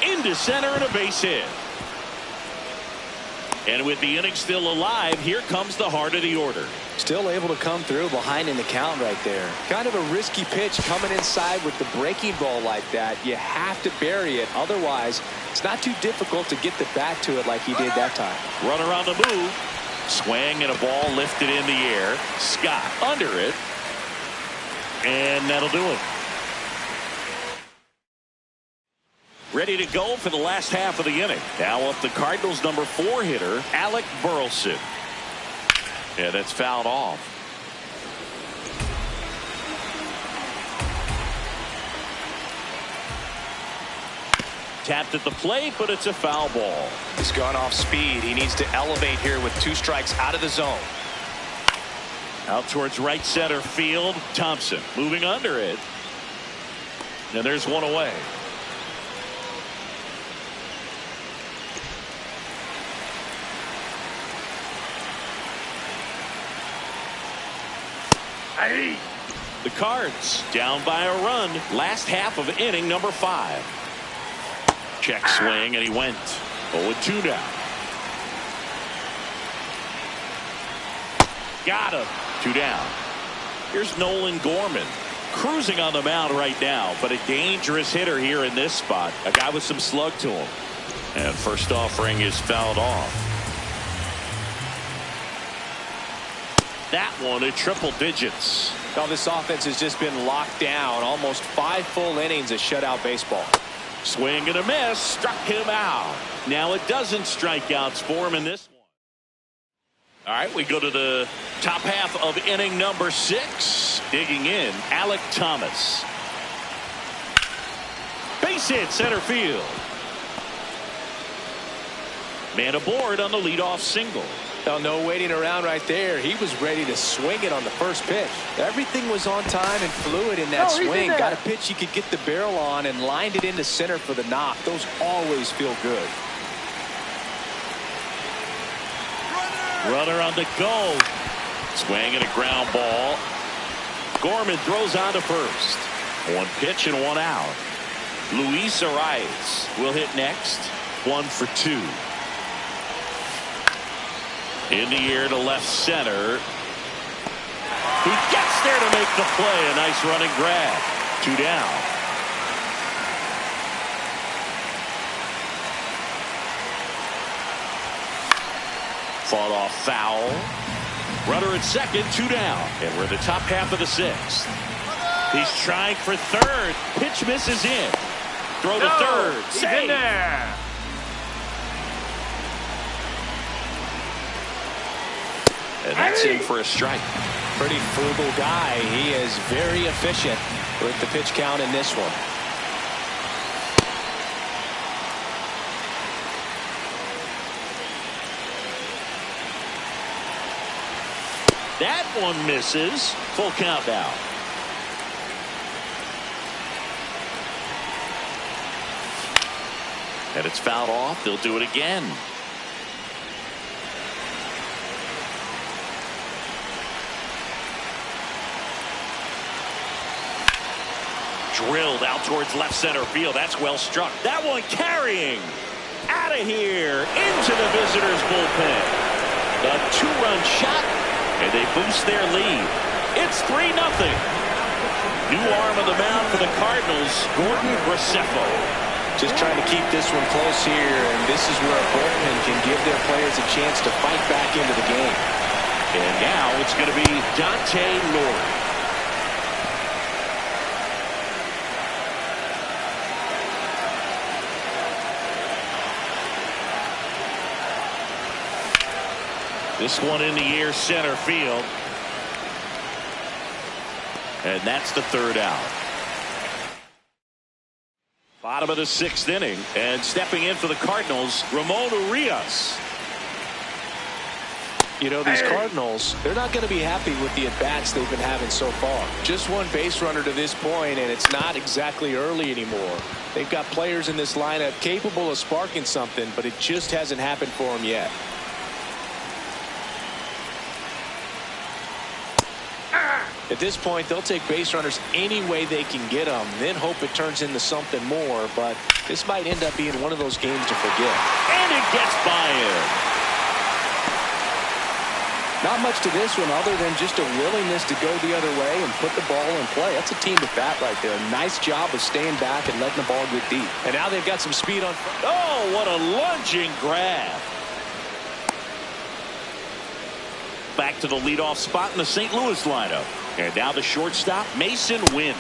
Into center and a base hit. And with the inning still alive, here comes the heart of the order. Still able to come through behind in the count right there. Kind of a risky pitch coming inside with the breaking ball like that. You have to bury it. Otherwise, it's not too difficult to get the bat to it like he did that time. Runner on the move. Swing and a ball lifted in the air. Scott under it. And that'll do it. Ready to go for the last half of the inning. Now up the Cardinals' number 4 hitter, Alec Burleson. And that's fouled off. tapped at the plate, but it's a foul ball. He's gone off speed. He needs to elevate here with 2 strikes out of the zone. Out towards right center field. Thompson moving under it. And there's one away. The Cards down by a run. Last half of inning number 5. Check swing, and he went 0-2 now. Got him. 2 down. Here's Nolan Gorman cruising on the mound right now, but a dangerous hitter here in this spot. A guy with some slug to him. And first offering is fouled off. That one at triple digits. Well, this offense has just been locked down. Almost 5 full innings of shutout baseball. Swing and a miss. Struck him out. Now it doesn't strikeouts for him in this one. All right, we go to the top half of inning number 6. Digging in, Alek Thomas. Base hit center field. Man aboard on the leadoff single. Well, no waiting around right there. He was ready to swing it on the first pitch. Everything was on time and fluid in that swing. Got a pitch he could get the barrel on and lined it into center for the knock. Those always feel good. Runner on the go. Swing and a ground ball. Gorman throws on to first. 1 pitch and 1 out. Luis Arias will hit next. 1 for 2. In the air to left center. He gets there to make the play. A nice running grab. 2 down. Fought off foul. Runner at second. 2 down. And we're in the top half of the 6th. He's trying for third. Pitch misses in. Throw to third. Save. In there. And that's in for a strike. Pretty frugal guy. He is very efficient with the pitch count in this one. That one misses. Full count now. And it's fouled off. They'll do it again. Drilled out towards left center field. That's well struck. That one carrying out of here into the visitors' bullpen. A 2-run shot, and they boost their lead. It's 3-0. New arm of the mound for the Cardinals, Gordon Graceffo. Just trying to keep this one close here, and this is where a bullpen can give their players a chance to fight back into the game. And now it's going to be Dante Lord. This one in the air center field. And that's the 3rd out. Bottom of the 6th inning. And stepping in for the Cardinals, Ramon Urias. You know, these Cardinals, they're not going to be happy with the at-bats they've been having so far. Just 1 base runner to this point, and it's not exactly early anymore. They've got players in this lineup capable of sparking something, but it just hasn't happened for them yet. At this point, they'll take base runners any way they can get them, then hope it turns into something more. But this might end up being one of those games to forget. And it gets by him. Not much to this one other than just a willingness to go the other way and put the ball in play. That's a team at bat right there. Nice job of staying back and letting the ball get deep. And now they've got some speed on. Oh, what a lunging grab. Back to the leadoff spot in the St. Louis lineup. And now the shortstop, Mason Wynn.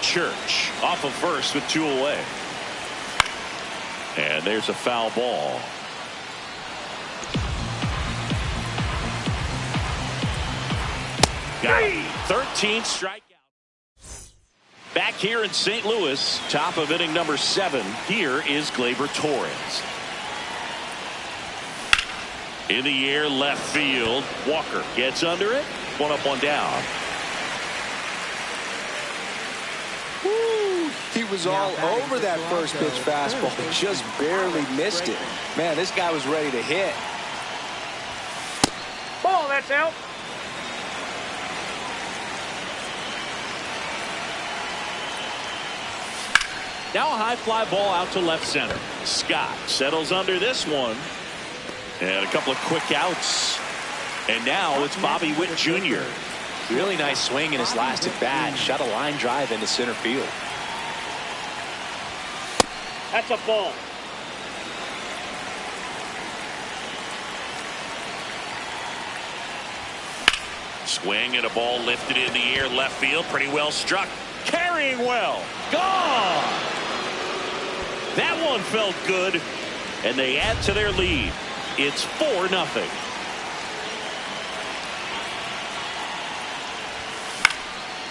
Church off of first with 2 away. And there's a foul ball. Got 13 strikeouts. Back here in St. Louis, top of inning number 7, here is Gleyber Torres. In the air, left field. Walker gets under it. 1 up, 1 down. Woo, he was all over that first pitch fastball. Just barely missed it. Man, this guy was ready to hit. Ball, that's out. Now a high fly ball out to left center. Scott settles under this one. And a couple of quick outs. And now it's Bobby Witt Jr. Really nice swing in his last at bat. Shot a line drive into center field. That's a ball. Swing and a ball lifted in the air, left field, pretty well struck. Carrying well. Gone. That one felt good, and they add to their lead. It's 4-0.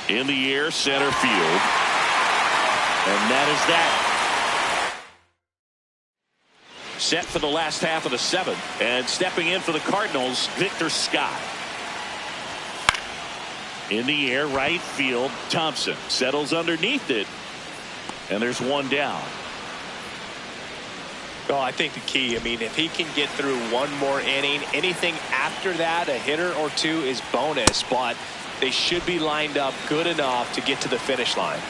In the air, center field. And that is that. Set for the last half of the 7th. And stepping in for the Cardinals, Victor Scott. In the air, right field. Thompson settles underneath it. And there's 1 down. Oh, I think the key, I mean, if he can get through 1 more inning, anything after that, a hitter or 2 is bonus, but they should be lined up good enough to get to the finish line.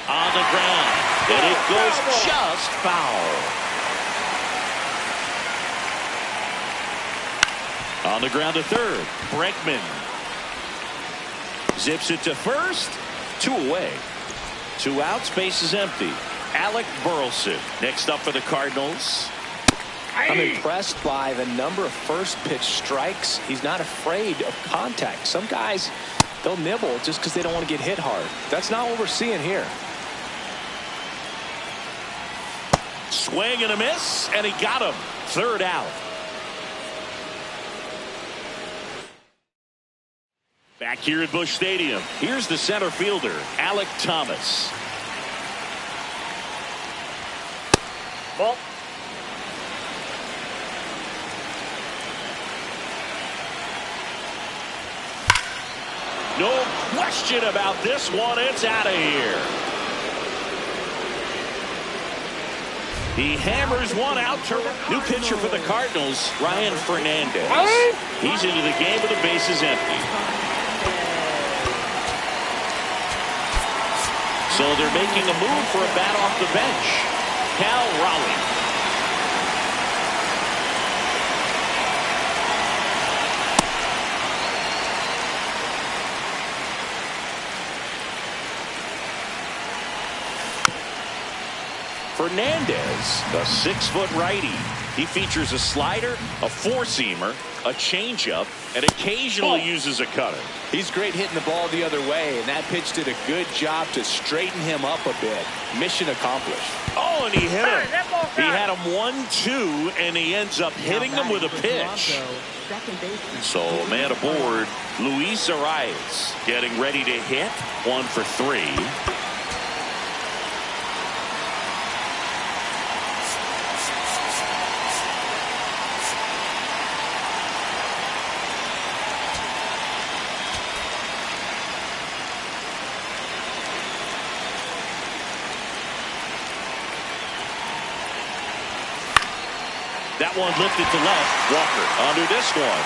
On the ground, and it goes just foul. On the ground to third. Bregman zips it to first. 2 away. 2 outs. Base is empty. Alec Burleson next up for the Cardinals. I'm impressed by the number of first pitch strikes. He's not afraid of contact. Some guys, they'll nibble just because they don't want to get hit hard. That's not what we're seeing here. Swing and a miss, and he got him. 3rd out. Back here at Busch Stadium, here's the center fielder, Alec Thomas. Ball. No question about this one. It's out of here. He hammers one out to new pitcher for the Cardinals, Ryan Fernandez. He's into the game with the bases empty. So they're making a move for a bat off the bench. Cal Raleigh. Fernandez, the 6-foot righty. He features a slider, a 4-seamer, a changeup, and occasionally uses a cutter. He's great hitting the ball the other way, and that pitch did a good job to straighten him up a bit. Mission accomplished. Oh, and he hit him. That ball He had him 1-2, and he ends up hitting him with a pitch. So a man aboard, Luis Arias, getting ready to hit. 1 for 3. That one lifted to left. Walker under this one.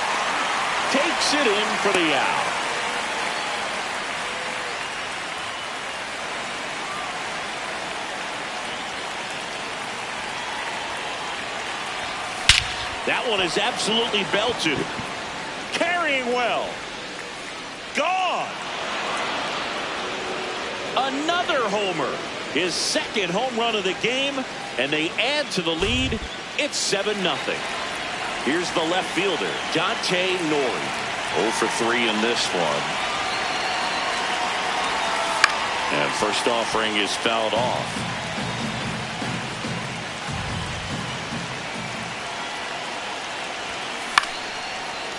Takes it in for the out. That one is absolutely belted. Carrying well. Gone. Another homer. His 2nd home run of the game, and they add to the lead. It's 7-0. Here's the left fielder, Dante Nori. 0 for 3 in this one. And first offering is fouled off.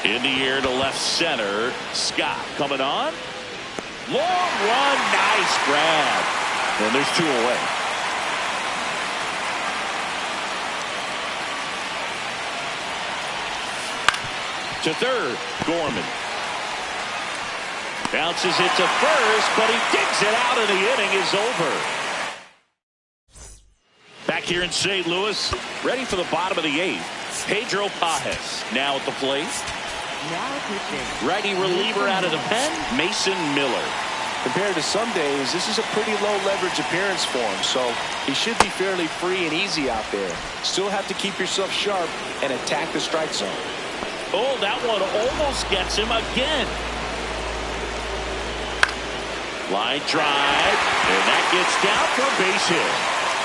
In the air to left center. Scott coming on. Long run. Nice grab. And there's 2 away. To third. Gorman. Bounces it to first, but he digs it out, and the inning is over. Back here in St. Louis, ready for the bottom of the 8th. Pedro Pajes now at the plate. Now pitching. Righty reliever out of the pen, Mason Miller. Compared to some days, this is a pretty low leverage appearance for him, so he should be fairly free and easy out there. Still have to keep yourself sharp and attack the strike zone. Oh, that one almost gets him again. Line drive, and that gets down for a base hit.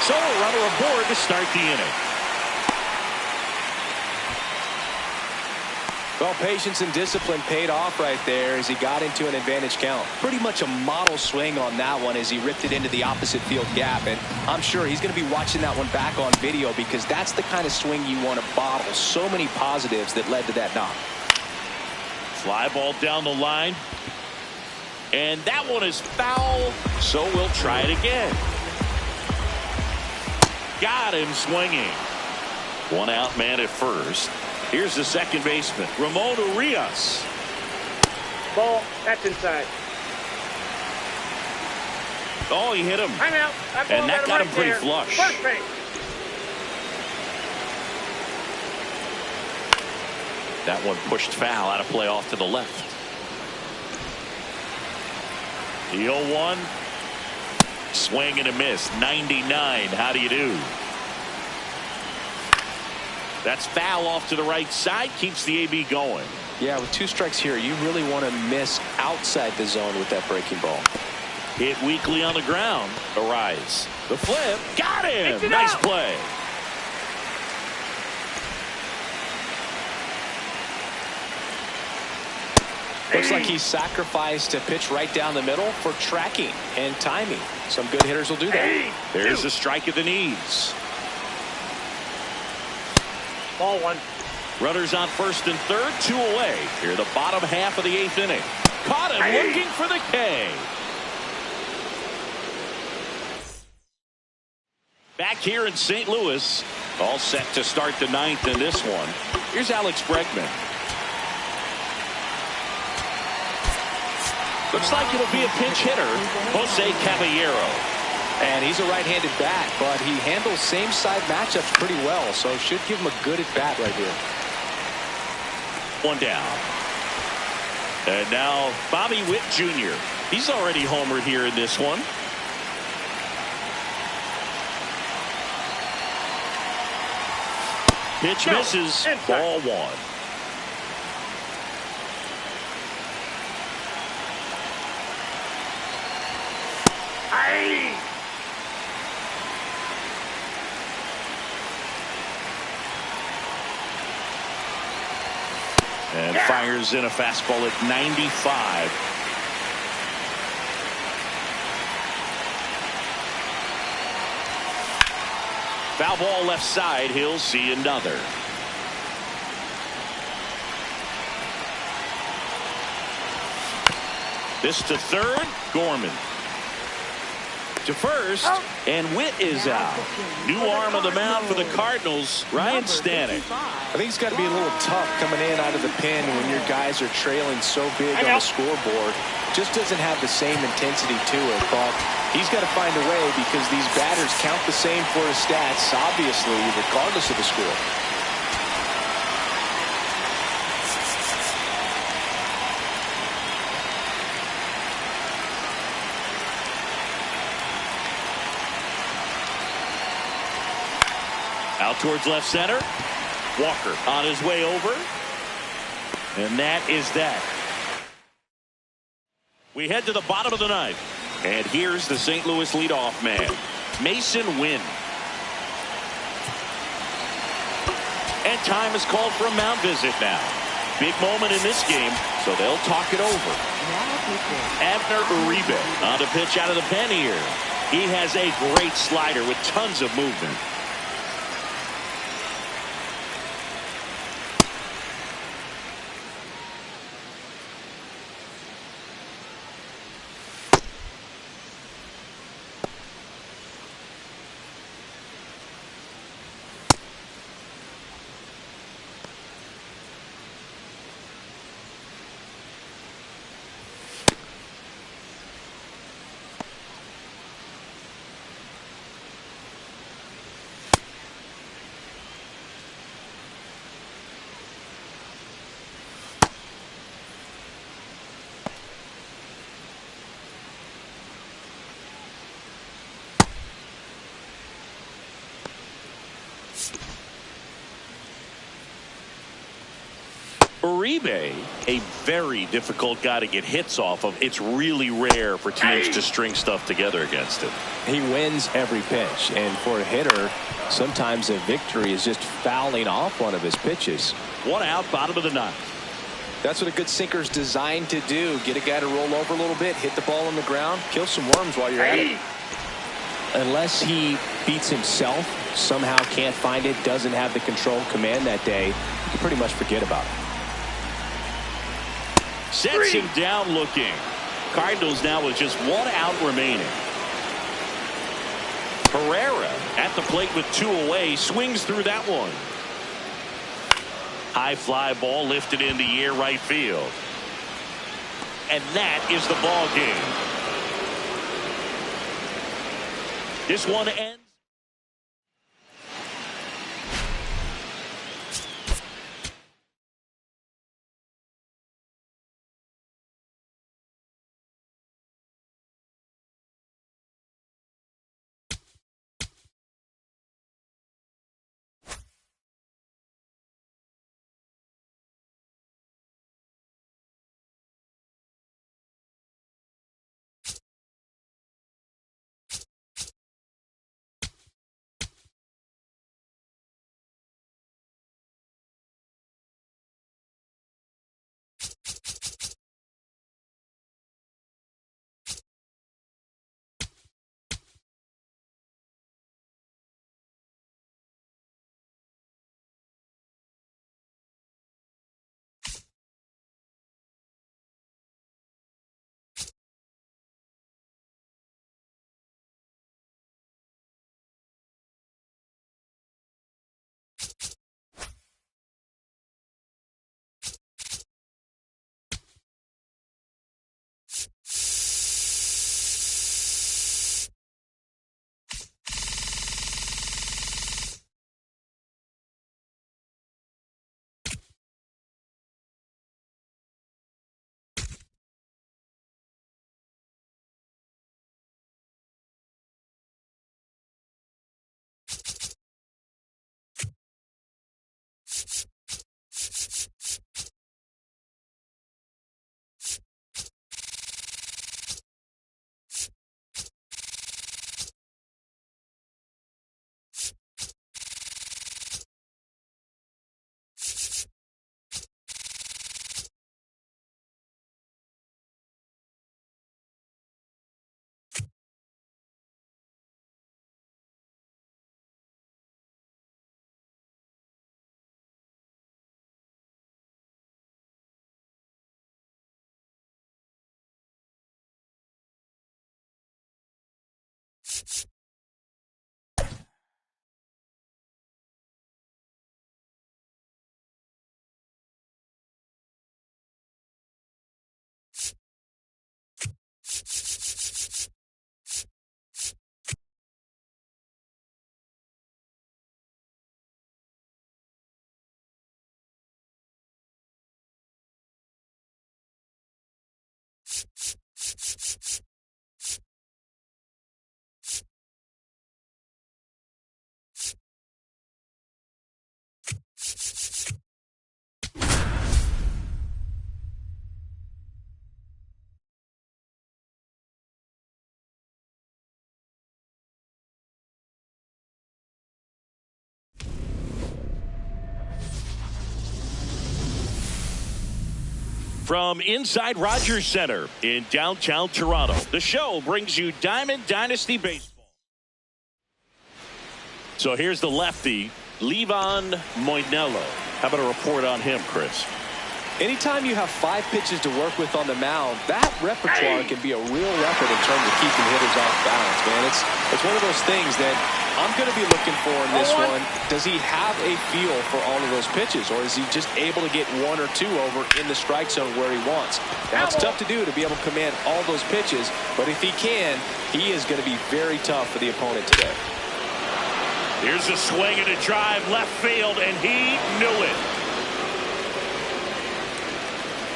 So a runner aboard to start the inning. Well, patience and discipline paid off right there as he got into an advantage count. Pretty much a model swing on that one as he ripped it into the opposite field gap, and I'm sure he's going to be watching that one back on video because that's the kind of swing you want to bottle. So many positives that led to that knock. Fly ball down the line. And that one is foul, so we'll try it again. Got him swinging. 1 out man at first. Here's the second baseman, Ramon Urias. Ball. That's inside. Oh, he hit him. I'm out. And that got him pretty flush. First base. That one pushed foul out of play off to the left. The 0-1. Swing and a miss. 99. How do you do? That's foul off to the right side. Keeps the AB going. Yeah, with 2 strikes here, you really want to miss outside the zone with that breaking ball. Hit weakly on the ground. Arise. The flip. Got him. It's Nice out. play. Looks like he sacrificed a pitch right down the middle for tracking and timing. Some good hitters will do that. There's a strike at the knees. Ball 1. Runners on first and third, 2 away. Here the bottom half of the 8th inning. Caught him looking for the K. Back here in St. Louis, all set to start the 9th in this one. Here's Alex Bregman. Looks like it'll be a pinch hitter, Jose Caballero. And he's a right-handed bat, but he handles same-side matchups pretty well, so should give him a good at-bat right here. 1 down. And now Bobby Witt Jr. He's already homered here in this one. Pitch misses. Ball 1. And fires in a fastball at 95. Foul ball left side. He'll see another. This to third. Gorman. To first. And Witt is out. New arm of the mound for the Cardinals, Ryan Stanek. I think it's got to be a little tough coming in out of the pen when your guys are trailing so big on the scoreboard. Just doesn't have the same intensity to it, but he's got to find a way because these batters count the same for his stats, obviously, regardless of the score. Out towards left center. Walker on his way over. And that is that. We head to the bottom of the 9th. And here's the St. Louis leadoff man, Mason Wynn. And time is called for a mound visit now. Big moment in this game, so they'll talk it over. Abner Uribe on the pitch out of the pen here. He has a great slider with tons of movement. Uribe, a very difficult guy to get hits off of. It's really rare for teams to string stuff together against him. He wins every pitch, and for a hitter, sometimes a victory is just fouling off one of his pitches. 1 out, bottom of the 9th. That's what a good sinker is designed to do. Get a guy to roll over a little bit, hit the ball on the ground, kill some worms while you're at it. Unless he beats himself, somehow can't find it, doesn't have the control command that day, you can pretty much forget about it. Sets him down looking. Cardinals now with just 1 out remaining. Herrera at the plate with 2 away, swings through that one. High fly ball lifted in the air right field. And that is the ball game. This one ends. From inside Rogers Center in downtown Toronto, the show brings you Diamond Dynasty Baseball. So here's the lefty, Livan Moinello. How about a report on him, Chris? Anytime you have 5 pitches to work with on the mound, that repertoire can be a real effort in terms of keeping hitters off balance, man. It's one of those things that I'm going to be looking for in this one. Does he have a feel for all of those pitches, or is he just able to get 1 or 2 over in the strike zone where he wants? Now, it's tough to do, to be able to command all those pitches, but if he can, he is going to be very tough for the opponent today. Here's a swing and a drive left field, and he knew it.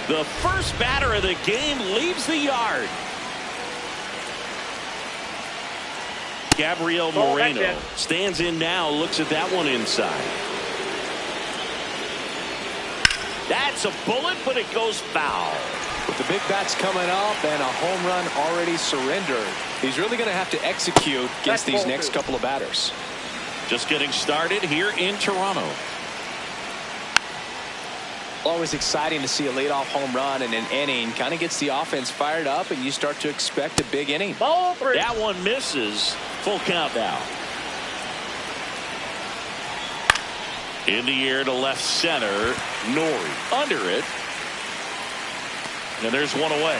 The first batter of the game leaves the yard. Gabriel Moreno stands in now, looks at that one inside. That's a bullet, but it goes foul. With the big bats coming up and a home run already surrendered, he's really going to have to execute against these next couple of batters. Just getting started here in Toronto. Always exciting to see a leadoff home run in an inning. Kind of gets the offense fired up, and you start to expect a big inning. Ball 3. That one misses. Full count now. In the air to left center. Nori under it. And there's one away.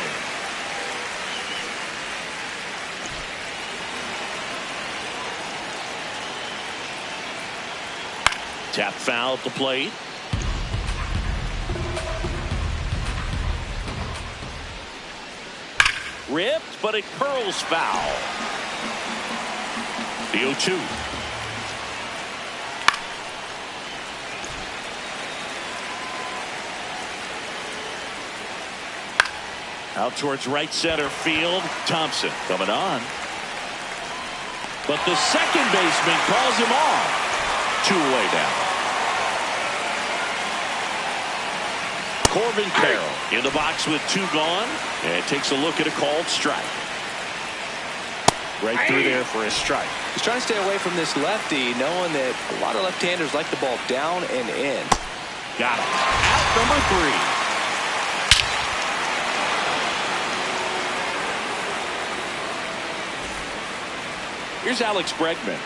Tap foul at the plate. Ripped, but it curls foul. The 0-2. Out towards right center field. Thompson coming on. But the second baseman calls him off. 2 away now. Corbin Carroll in the box with 2 gone. And takes a look at a called strike. Right through there for a strike. He's trying to stay away from this lefty, knowing that a lot of left-handers like the ball down and in. Got him. Out number 3. Here's Alex Bregman.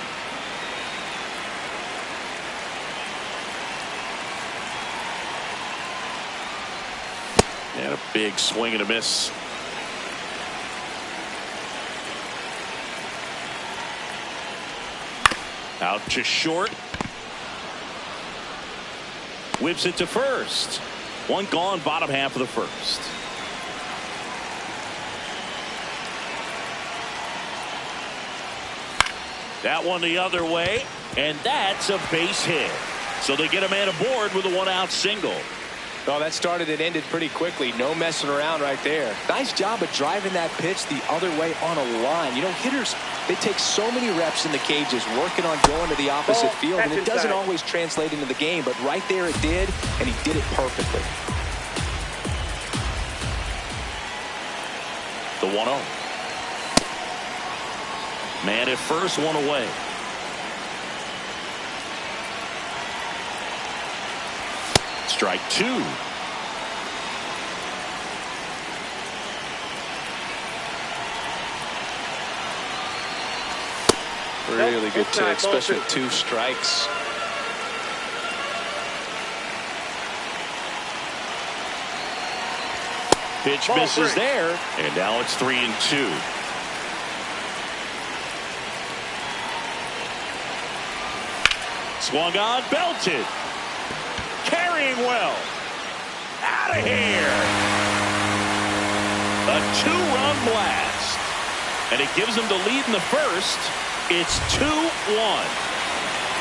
And a big swing and a miss. Out to short. Whips it to first. 1 gone, bottom half of the first. That one the other way, and that's a base hit. So they get a man aboard with a 1-out single. Oh, that started and ended pretty quickly. No messing around right there. Nice job of driving that pitch the other way on a line. You know, hitters, they take so many reps in the cages working on going to the opposite field, and it doesn't always translate into the game, but right there it did, and he did it perfectly. The 1-0. Man at first, 1 away. Strike 2. Really good take, especially with 2 strikes. Pitch misses there, and now it's 3-2. Swung on, belted. Carrying well. Out of here. A 2-run blast. And it gives them the lead in the first. It's 2-1.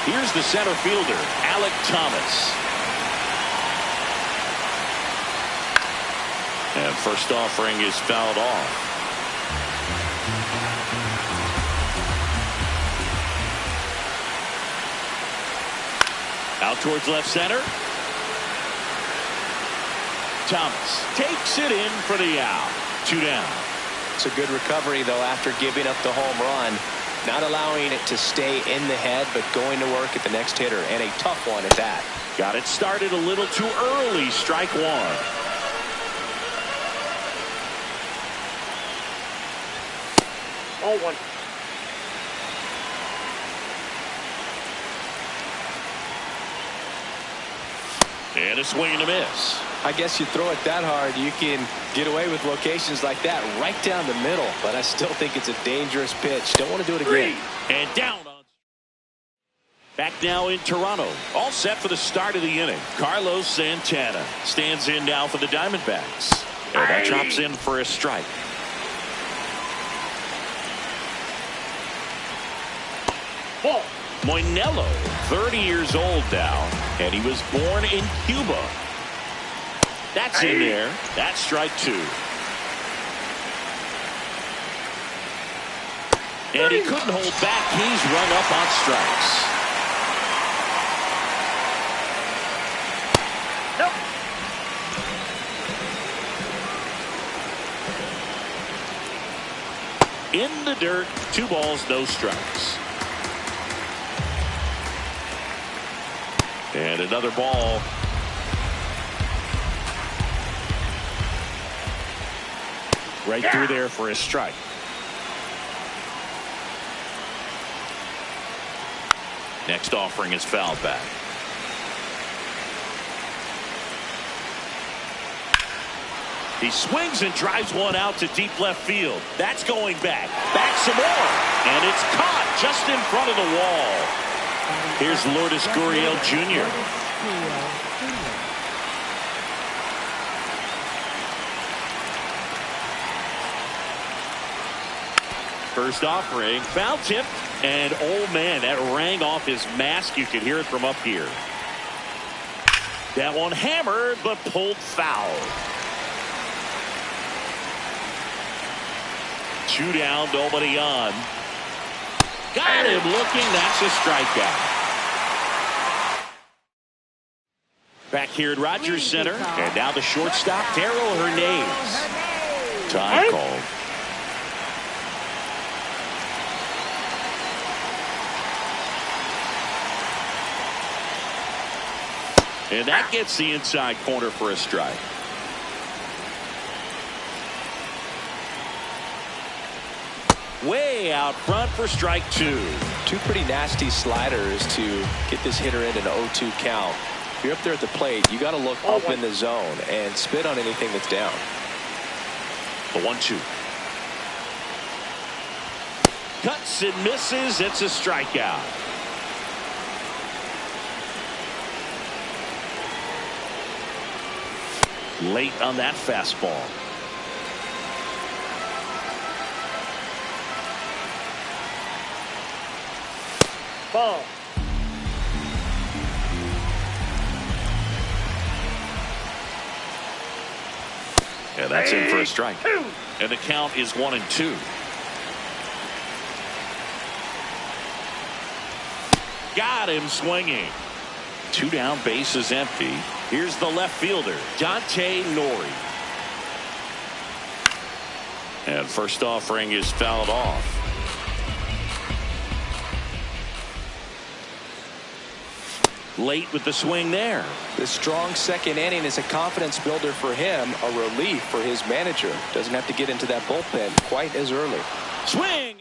Here's the center fielder, Alec Thomas. And first offering is fouled off. Out towards left center. Thomas takes it in for the out. 2 down. It's a good recovery, though, after giving up the home run. Not allowing it to stay in the head, but going to work at the next hitter, and a tough one at that. Got it started a little too early. Strike 1. Ball 1. And a swing and a miss. I guess you throw it that hard, you can get away with locations like that right down the middle, but I still think it's a dangerous pitch. Don't want to do it again. And down on. Back now in Toronto. All set for the start of the inning. Carlos Santana stands in now for the Diamondbacks. And that drops in for a strike. Ball. Moinello, 30 years old now, and he was born in Cuba. That's in there. That's strike 2. And he couldn't hold back. He's rung up on strikes. in the dirt. 2 balls, no strikes. And another ball. Right through there for a strike. Next offering is fouled back. He swings and drives one out to deep left field. That's going back. Back some more. And it's caught just in front of the wall. Here's Lourdes Gurriel Jr. First offering, foul tip, and oh man, that rang off his mask. You could hear it from up here. That one hammered, but pulled foul. 2 down, nobody on. Got him looking. That's a strikeout. Back here at Rogers Center, and now the shortstop, Darrell Hernandez. Time called. And that gets the inside corner for a strike. Way out front for strike 2. 2 pretty nasty sliders to get this hitter in an 0-2 count. If you're up there at the plate, you got to look up in the zone and spit on anything that's down. The 1-2. Cuts and misses. It's a strikeout. Late on that fastball. Ball. Yeah, that's in for a strike. And the count is 1-2. Got him swinging. 2 down, bases empty. Here's the left fielder, Dante Nori. And first offering is fouled off. Late with the swing there. The strong second inning is a confidence builder for him, a relief for his manager. Doesn't have to get into that bullpen quite as early. Swing.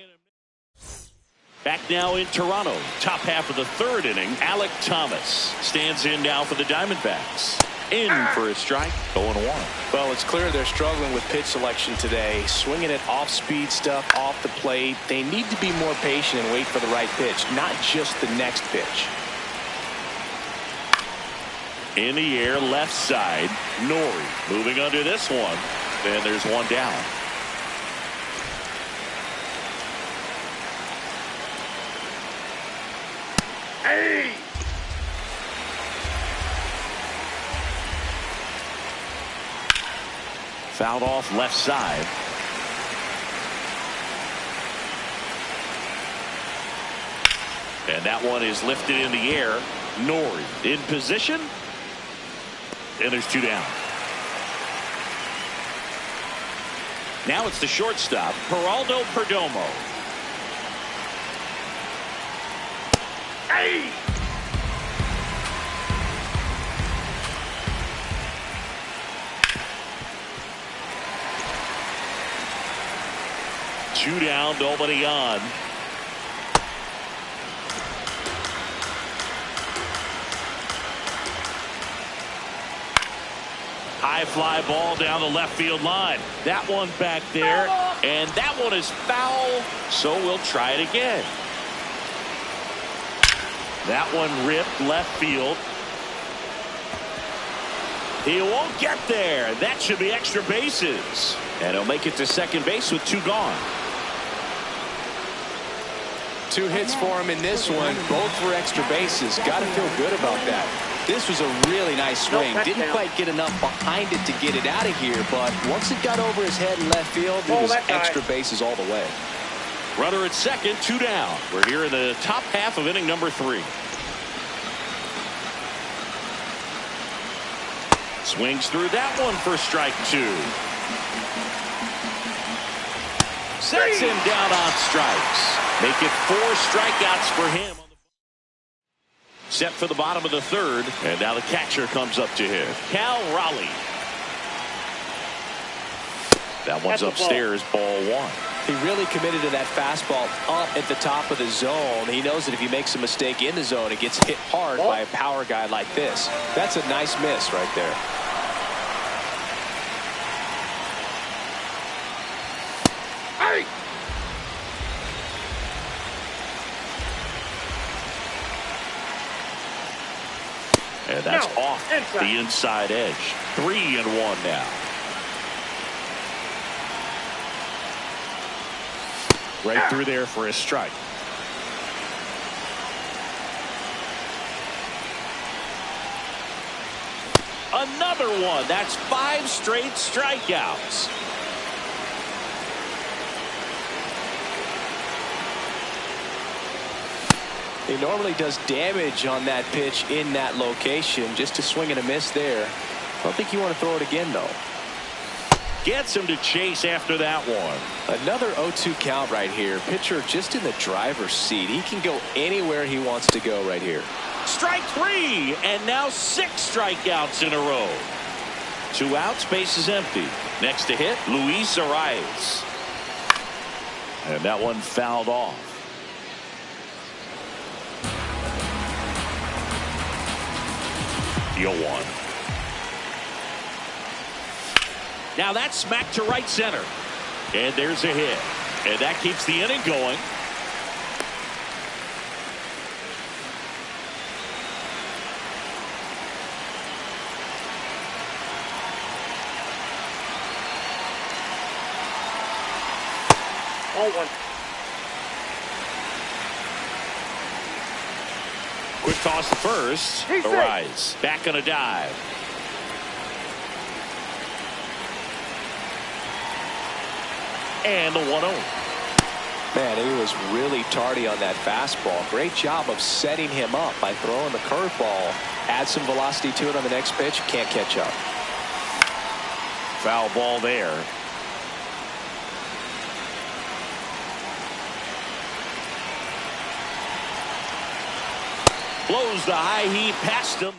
Back now in Toronto. Top half of the 3rd inning. Alec Thomas stands in now for the Diamondbacks. In for a strike. 0-1. Well, it's clear they're struggling with pitch selection today. Swinging it off-speed stuff off the plate. They need to be more patient and wait for the right pitch, not just the next pitch. In the air, left side. Nori moving under this one. And there's 1 down. Hey! Fouled off left side. And that one is lifted in the air. Nori in position. And there's 2 down. Now it's the shortstop, Geraldo Perdomo. Hey! Two down, nobody on. High fly ball down the left field line. That one back there, and that one is foul, so we'll try it again. That one ripped left field. He won't get there. That should be extra bases. And he'll make it to second base with 2 gone. 2 hits for him in this one, both for extra bases. Got to feel good about that. This was a really nice swing. Didn't quite get enough behind it to get it out of here, but once it got over his head in left field, it was extra bases all the way. Runner at second, 2 down. We're here in the top half of inning number 3. Swings through that one for strike 2. Sets him down on strikes. Make it 4 strikeouts for him. Set for the bottom of the third, and now the catcher comes up to him. Cal Raleigh. That one's upstairs, ball 1. He really committed to that fastball up at the top of the zone. He knows that if he makes a mistake in the zone, it gets hit hard by a power guy like this. That's a nice miss right there. Hey! And that's off the inside edge. 3-1 now. Right through there for a strike. Another one. That's 5 straight strikeouts. He normally does damage on that pitch in that location. Just a swing and a miss there. I don't think you want to throw it again, though. Gets him to chase after that one. Another 0-2 count right here. Pitcher just in the driver's seat. He can go anywhere he wants to go right here. Strike 3, and now 6 strikeouts in a row. 2 outs, base is empty. Next to hit, Luis Arias. And that one fouled off. The 0-1. Now that's smacked to right center. And there's a hit. And that keeps the inning going. All 1. Quick toss to first. Arise. Back on a dive. And the 1-0. Man, he was really tardy on that fastball. Great job of setting him up by throwing the curveball. Add some velocity to it on the next pitch. Can't catch up. Foul ball there. Blows the high heat past him.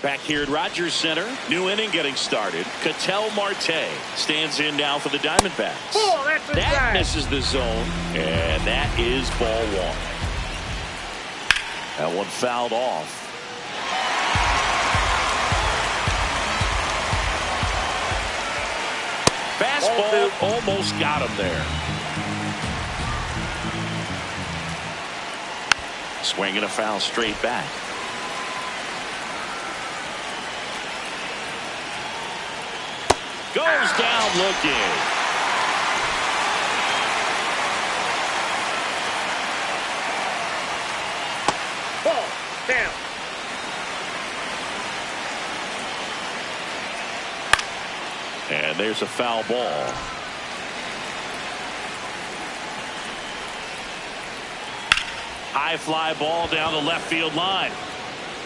Back here at Rogers Center, new inning getting started. Ketel Marte stands in now for the Diamondbacks. Oh, that's that misses the zone, and that is ball 1. That one fouled off. Fastball almost got him there. Swinging a foul straight back. Goes down looking. Ball down. And there's a foul ball. High fly ball down the left field line.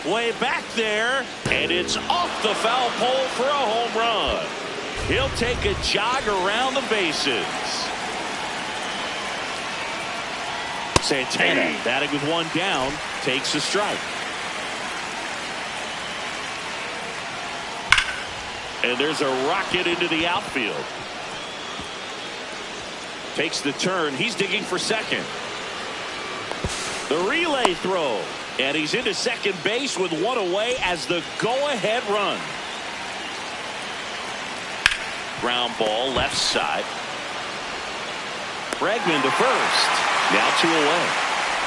Way back there, and it's off the foul pole for a home run. He'll take a jog around the bases. Santana batting with 1 down, takes a strike. And there's a rocket into the outfield. Takes the turn. He's digging for second. The relay throw. And he's into second base with 1 away as the go-ahead run. Ground ball left side. Bregman to first. Now 2 away.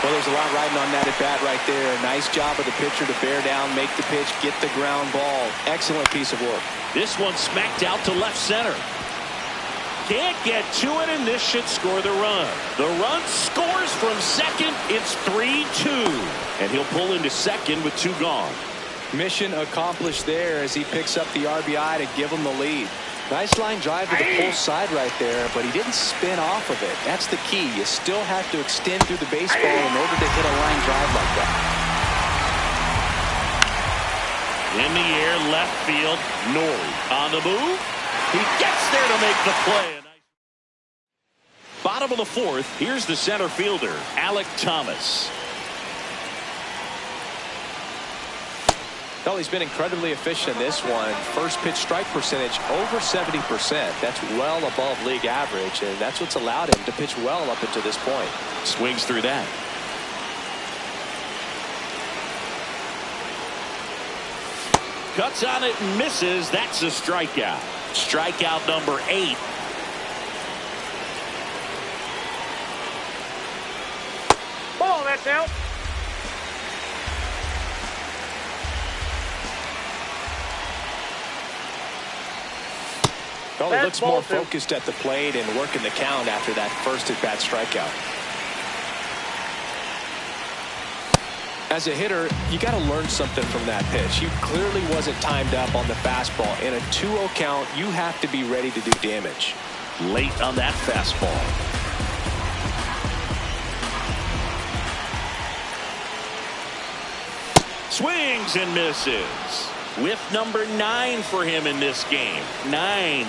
Well, there's a lot riding on that at bat right there. Nice job of the pitcher to bear down, make the pitch, get the ground ball. Excellent piece of work. This one smacked out to left center. Can't get to it, and this should score the run. The run scores from second. It's 3-2. And he'll pull into second with 2 gone. Mission accomplished there as he picks up the RBI to give him the lead. Nice line drive to the pull side right there, but he didn't spin off of it. That's the key. You still have to extend through the baseball in order to hit a line drive like that. In the air, left field, Nori on the move. He gets there to make the play. Bottom of the fourth. Here's the center fielder, Alec Thomas. Well, he's been incredibly efficient in this one. First pitch strike percentage over 70%. That's well above league average, and that's what's allowed him to pitch well up until this point. Swings through that. Cuts on it and misses. That's a strikeout. Strikeout number 8. Ball, that's out. Well, he That's looks more ball two. focused at the plate and working the count after that first at-bat strikeout. As a hitter, you got to learn something from that pitch. He clearly wasn't timed up on the fastball. In a 2-0 count, you have to be ready to do damage. Late on that fastball. Swings and misses. Whiff number 9 for him in this game. 9.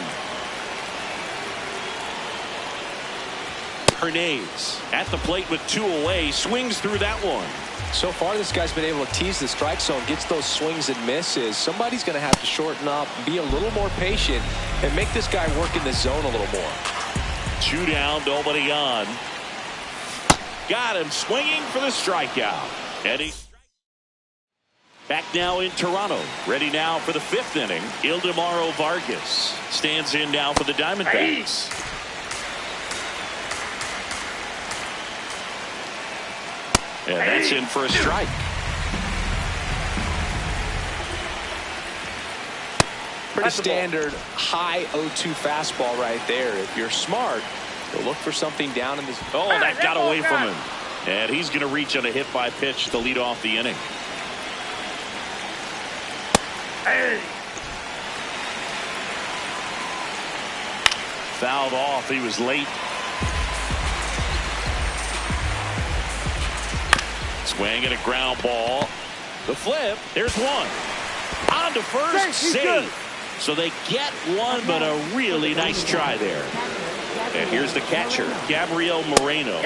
Hernandez at the plate with 2 away. Swings through that one. So far, this guy's been able to tease the strike zone, gets those swings and misses. Somebody's going to have to shorten up, be a little more patient, and make this guy work in the zone a little more. 2 down, nobody on. Got him swinging for the strikeout. Eddie. Back now in Toronto. Ready now for the 5th inning. Ildemaro Vargas stands in now for the Diamondbacks. And that's in for a strike. Pretty standard high 0-2 fastball right there. If you're smart, you'll look for something down in this. Oh, that got away from him. And he's going to reach on a hit by pitch to lead off the inning. Fouled off. He was late. Swing and a ground ball. The flip. There's one. On to first. Save. So they get one, but a really nice try there. And here's the catcher, Gabriel Moreno.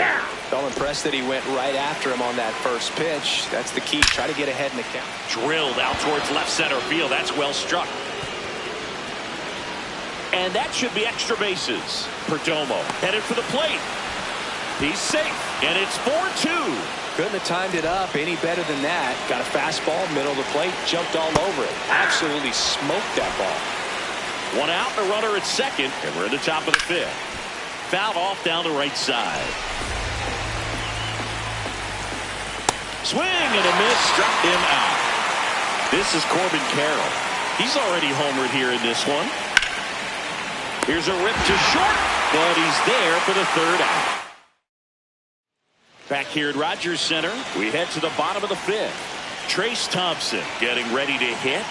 Felt impressed that he went right after him on that first pitch. That's the key. Try to get ahead in the count. Drilled out towards left center field. That's well struck. And that should be extra bases. Perdomo headed for the plate. He's safe. And it's 4-2. Couldn't have timed it up any better than that. Got a fastball, middle of the plate, jumped all over it. Absolutely smoked that ball. 1 out, a runner at second, and we're at the top of the 5th. Fouled off down the right side. Swing and a miss, struck him out. This is Corbin Carroll. He's already homered here in this one. Here's a rip to short, but he's there for the 3rd out. Back here at Rogers Center, we head to the bottom of the 5th. Trace Thompson getting ready to hit.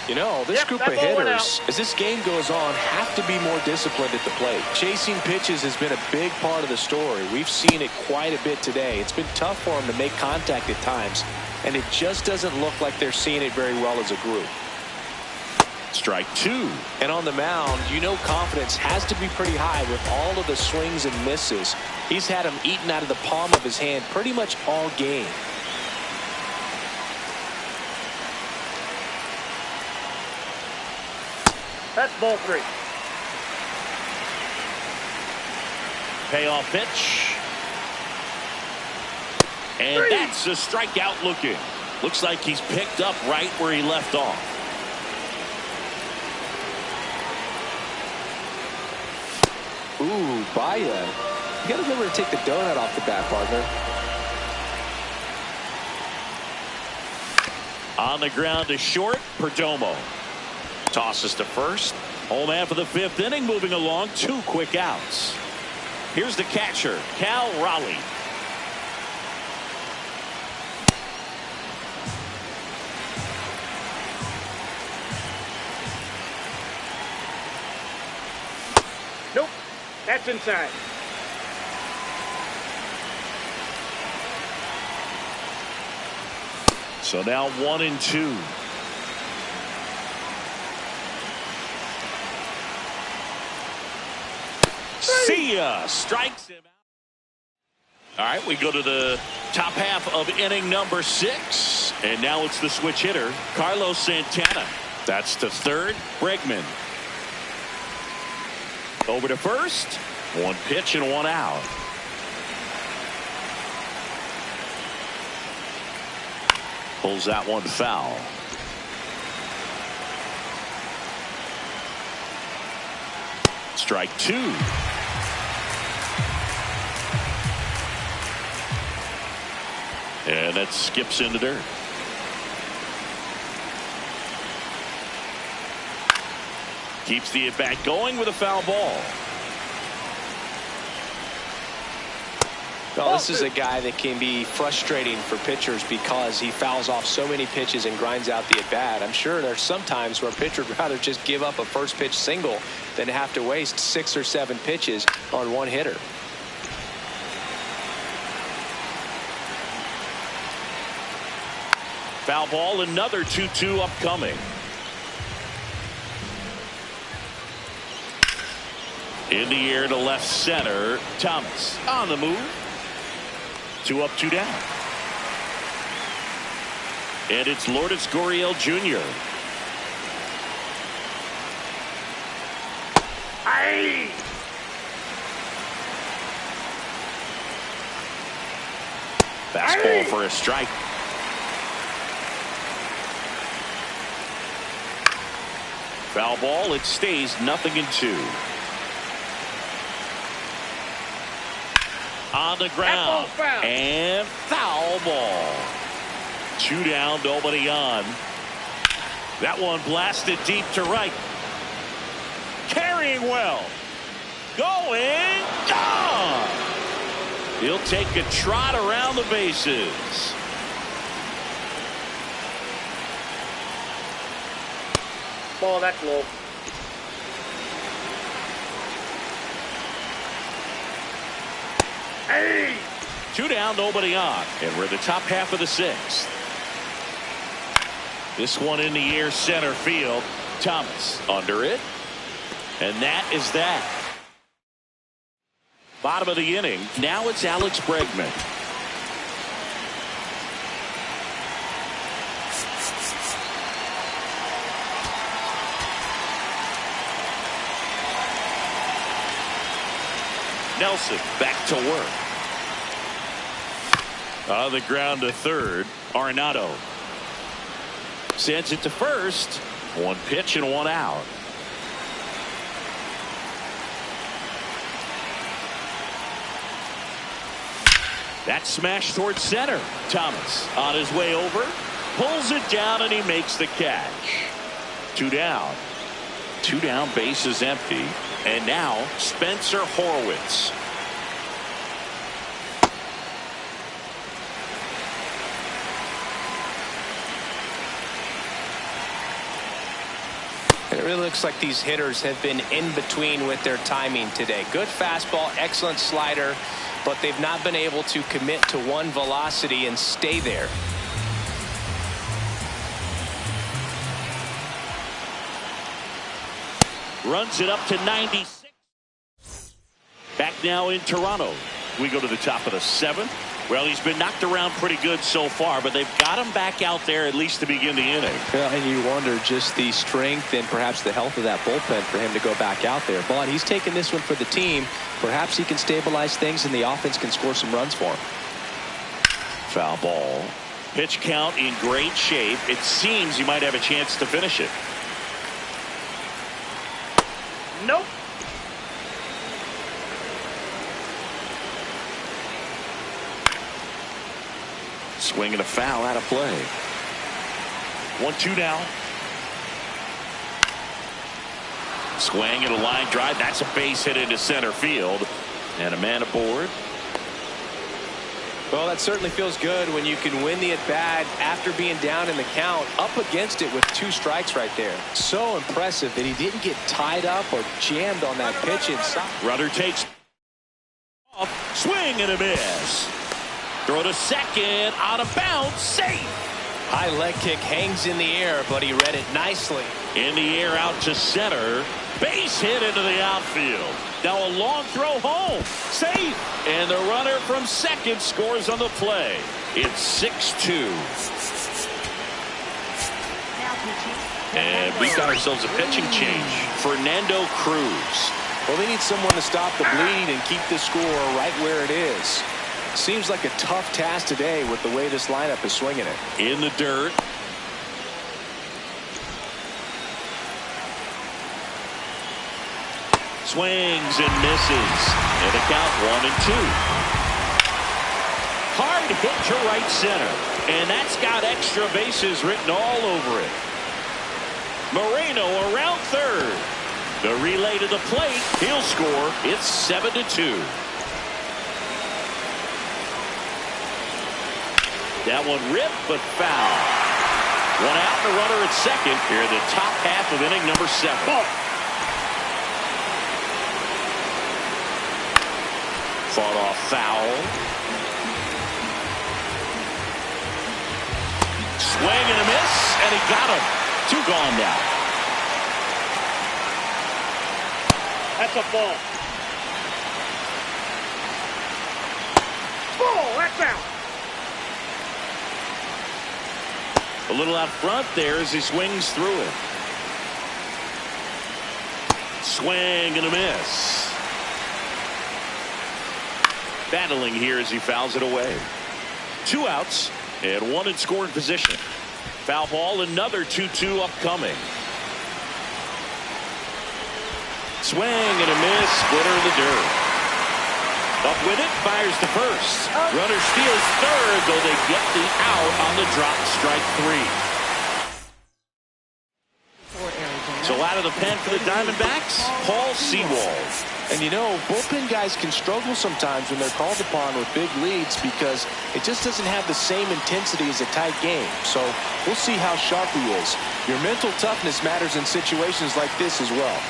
You know, this group of hitters, as this game goes on, have to be more disciplined at the plate. Chasing pitches has been a big part of the story. We've seen it quite a bit today. It's been tough for them to make contact at times, and it just doesn't look like they're seeing it very well as a group. Strike 2. And on the mound, you know confidence has to be pretty high with all of the swings and misses. He's had them eaten out of the palm of his hand pretty much all game. That's ball 3. Payoff pitch. And that's a strikeout looking. Looks like he's picked up right where he left off. Ooh, Baya. You got to remember to take the donut off the bat, partner. On the ground to short, Perdomo. Tosses to first. Home man for the 5th inning, moving along. 2 quick outs. Here's the catcher, Cal Raleigh. Nope. That's inside. So now 1-2. See Garcia strikes him out. All right, we go to the top half of inning number 6. And now it's the switch hitter, Carlos Santana. That's to third, Bregman. Over to first. 1 pitch and 1 out. Pulls that one foul. Strike 2. And that skips into dirt. Keeps the at-bat going with a foul ball. Well, this is a guy that can be frustrating for pitchers because he fouls off so many pitches and grinds out the at-bat. I'm sure there's some times where a pitcher would rather just give up a first pitch single than have to waste 6 or 7 pitches on one hitter. Foul ball, another 2-2 upcoming. In the air to left center, Thomas on the move. 2 up, 2 down. And it's Lourdes Gurriel Jr. Aye. Fastball for a strike. Foul ball, it stays 0-2. On the ground. Foul. And foul ball. 2 down, nobody on. That one blasted deep to right. Carrying well. Going. Gone. He'll take a trot around the bases. Ball, that's low. Hey! 2 down, nobody on. And we're in the top half of the 6th. This one in the air, center field. Thomas under it. And that is that. Bottom of the inning. Now it's Alex Bregman. Nelson back to work. On the ground to third, Arenado. Sends it to first. 1 pitch and 1 out. That smash towards center. Thomas on his way over. Pulls it down and he makes the catch. 2 down. 2 down, base is empty. And now Spencer Horwitz. It really looks like these hitters have been in between with their timing today. Good fastball, excellent slider, but they've not been able to commit to one velocity and stay there. Runs it up to 96. Back now in Toronto. We go to the top of the 7th. Well, he's been knocked around pretty good so far, but they've got him back out there at least to begin the inning. Yeah, and you wonder just the strength and perhaps the health of that bullpen for him to go back out there. But he's taking this one for the team. Perhaps he can stabilize things and the offense can score some runs for him. Foul ball. Pitch count in great shape. It seems he might have a chance to finish it. Nope. Swinging a foul out of play. 1-2 now. Swing and a line drive. That's a base hit into center field. And a man aboard. Well, that certainly feels good when you can win the at-bat after being down in the count, up against it with 2 strikes right there. So impressive that he didn't get tied up or jammed on that pitch inside. Rudder takes off. Swing and a miss. Throw to second. Out of bounds. Safe. High leg kick hangs in the air, but he read it nicely. In the air out to center. Base hit into the outfield. Now a long throw home. Safe. And the runner from second scores on the play. It's 6-2. And we've got ourselves a pitching change. Fernando Cruz. Well, they need someone to stop the bleed and keep the score right where it is. Seems like a tough task today with the way this lineup is swinging it. In the dirt. Swings and misses. And a count 1-2. Hard hit to right center. And that's got extra bases written all over it. Moreno around third. The relay to the plate. He'll score. It's 7-2. That one ripped but foul. One out and a runner at second here in the top half of inning number 7. Fought off foul. Swing and a miss, and he got him. 2 gone now. That's a ball. Ball, that's out. A little out front there as he swings through it. Swing and a miss. Battling here as he fouls it away. 2 outs and 1 in scoring position. Foul ball, another 2-2 upcoming. Swing and a miss, splitter in the dirt. Up with it, fires to first. Runner steals third, though they get the out on the drop, strike 3. So out of the pen for the Diamondbacks, Paul Sewald. And you know, bullpen guys can struggle sometimes when they're called upon with big leads because it just doesn't have the same intensity as a tight game. So we'll see how sharp he is. Your mental toughness matters in situations like this as well.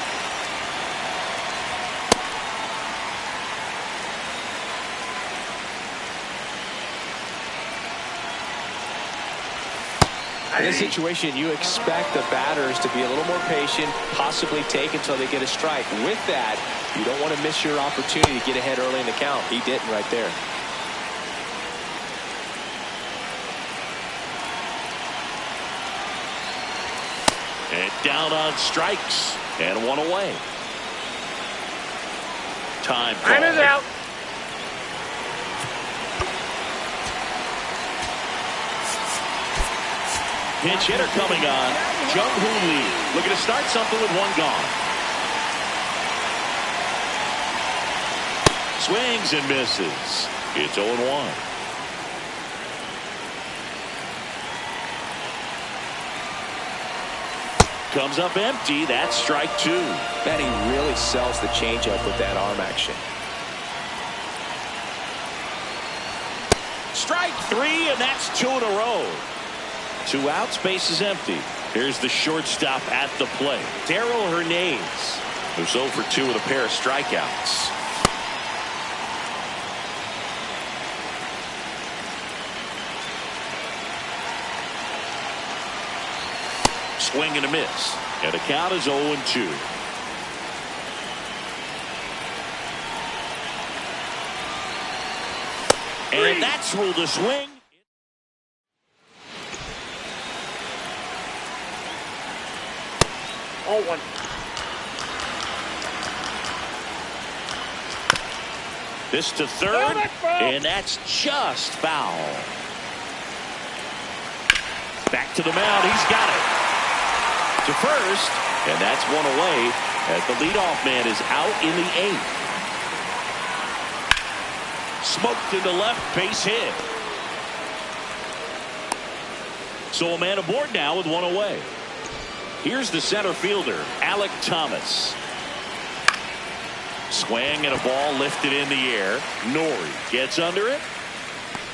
In this situation, you expect the batters to be a little more patient, possibly take until they get a strike. With that, you don't want to miss your opportunity to get ahead early in the count. He didn't right there. And down on strikes, and 1 away. Time Time is out. Pinch hitter coming on. Jung-Hoo Lee looking to start something with 1 gone. Swings and misses. It's 0-1. Comes up empty. That's strike 2. Man, he really sells the changeup with that arm action. Strike 3, and that's 2 in a row. 2 outs, base is empty. Here's the shortstop at the plate. Darryl Hernandez, who's 0 for 2 with a pair of strikeouts. Swing and a miss. And the count is 0-2. And that's ruled a swing. Oh, 1. This to third, and that's just foul. Back to the mound, he's got it. To first, and that's 1 away as the leadoff man is out in the 8th. Smoked into left, base hit. So a man aboard now with 1 away. Here's the center fielder, Alec Thomas. Swing and a ball lifted in the air. Nori gets under it.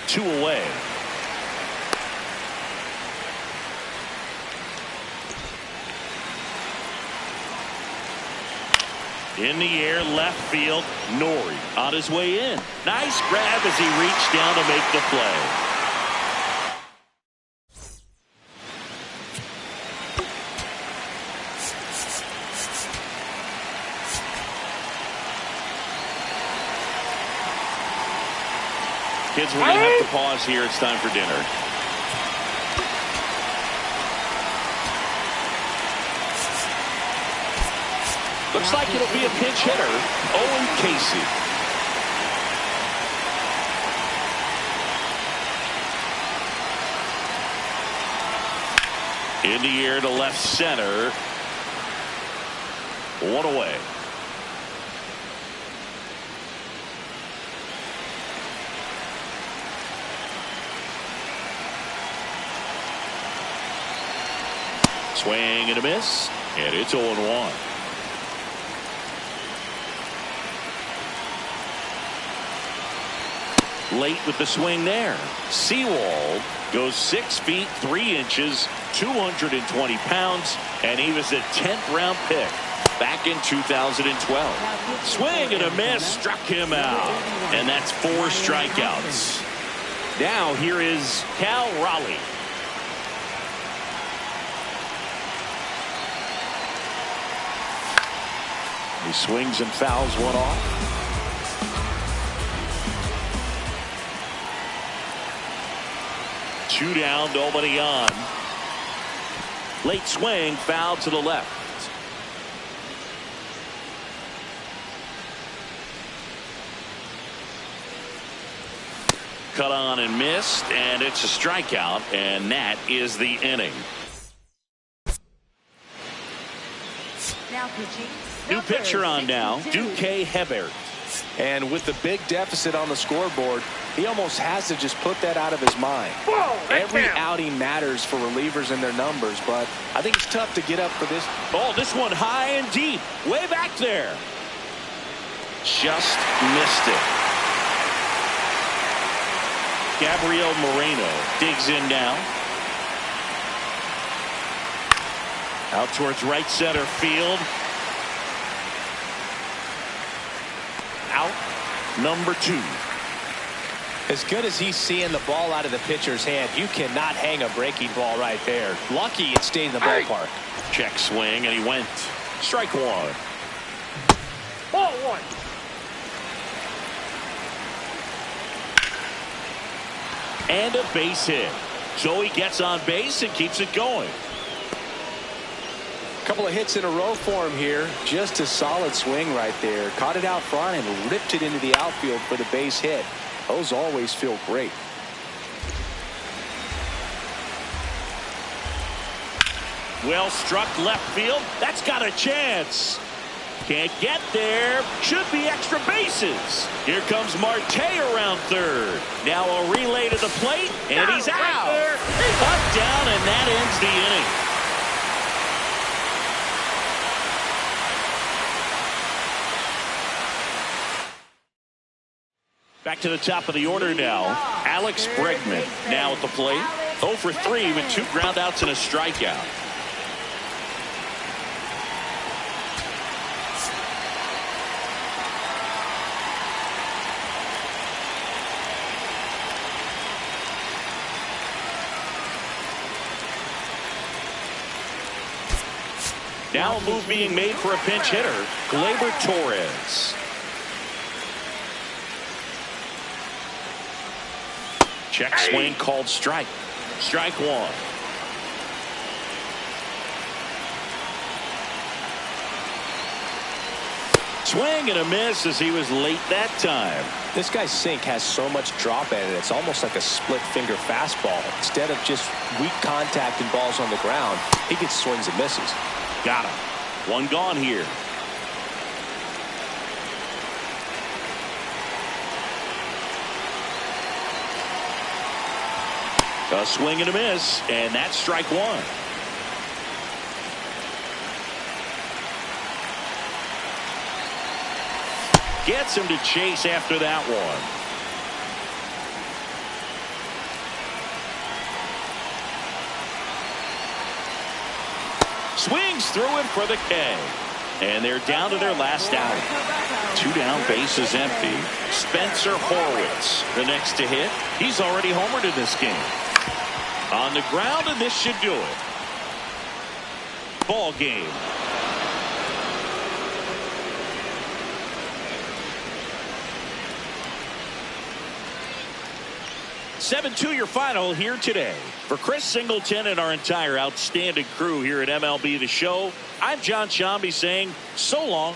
2 away. In the air, left field, Nori on his way in. Nice grab as he reached down to make the play. Kids, we're going to have to pause here. It's time for dinner. Looks like it'll be a pinch hitter, Owen Casey. In the air to left center. One away. Swing and a miss, and it's 0-1. Late with the swing there. Sewald goes 6 feet 3 inches, 220 pounds, and he was a 10th round pick back in 2012. Swing and a miss, struck him out, and that's 4 strikeouts. Now here is Cal Raleigh. He swings and fouls one off. Two down, nobody on. Late swing, foul to the left. Cut on and missed, and it's a strikeout, and that is the inning. Now pitching. New pitcher on now, Duque Hebert. And with the big deficit on the scoreboard, he almost has to just put that out of his mind. Every outing matters for relievers and their numbers, but I think it's tough to get up for this. Oh, this one high and deep, way back there. Just missed it. Gabriel Moreno digs in now. Out towards right center field. Out, number 2. As good as he's seeing the ball out of the pitcher's hand, you cannot hang a breaking ball right there. Lucky it stayed in the ballpark. Check swing, and he went. Strike 1. Ball 1. And a base hit. So he gets on base and keeps it going. Couple of hits in a row for him here. Just a solid swing right there. Caught it out front and ripped it into the outfield for the base hit. Those always feel great. Well struck left field. That's got a chance. Can't get there. Should be extra bases. Here comes Marte around third. Now a relay to the plate, and he's out. Up, down, and that ends the inning. Back to the top of the order now. Alex Bregman now at the plate. 0 for 3 with 2 groundouts and a strikeout. Now a move being made for a pinch hitter, Gleyber Torres. Check swing called strike. Strike 1. Swing and a miss as he was late that time. This guy's sink has so much drop in it. It's almost like a split finger fastball. Instead of just weak contact and balls on the ground, he gets swings and misses. Got him. 1 gone here. A swing and a miss, and that's strike 1. Gets him to chase after that one. Swings through it for the K. And they're down to their last out. 2 down, bases empty. Spencer Horwitz, the next to hit. He's already homered in this game. On the ground, and this should do it. Ball game. 7-2 your final here today. For Chris Singleton and our entire outstanding crew here at MLB The Show, I'm John Shambi saying so long.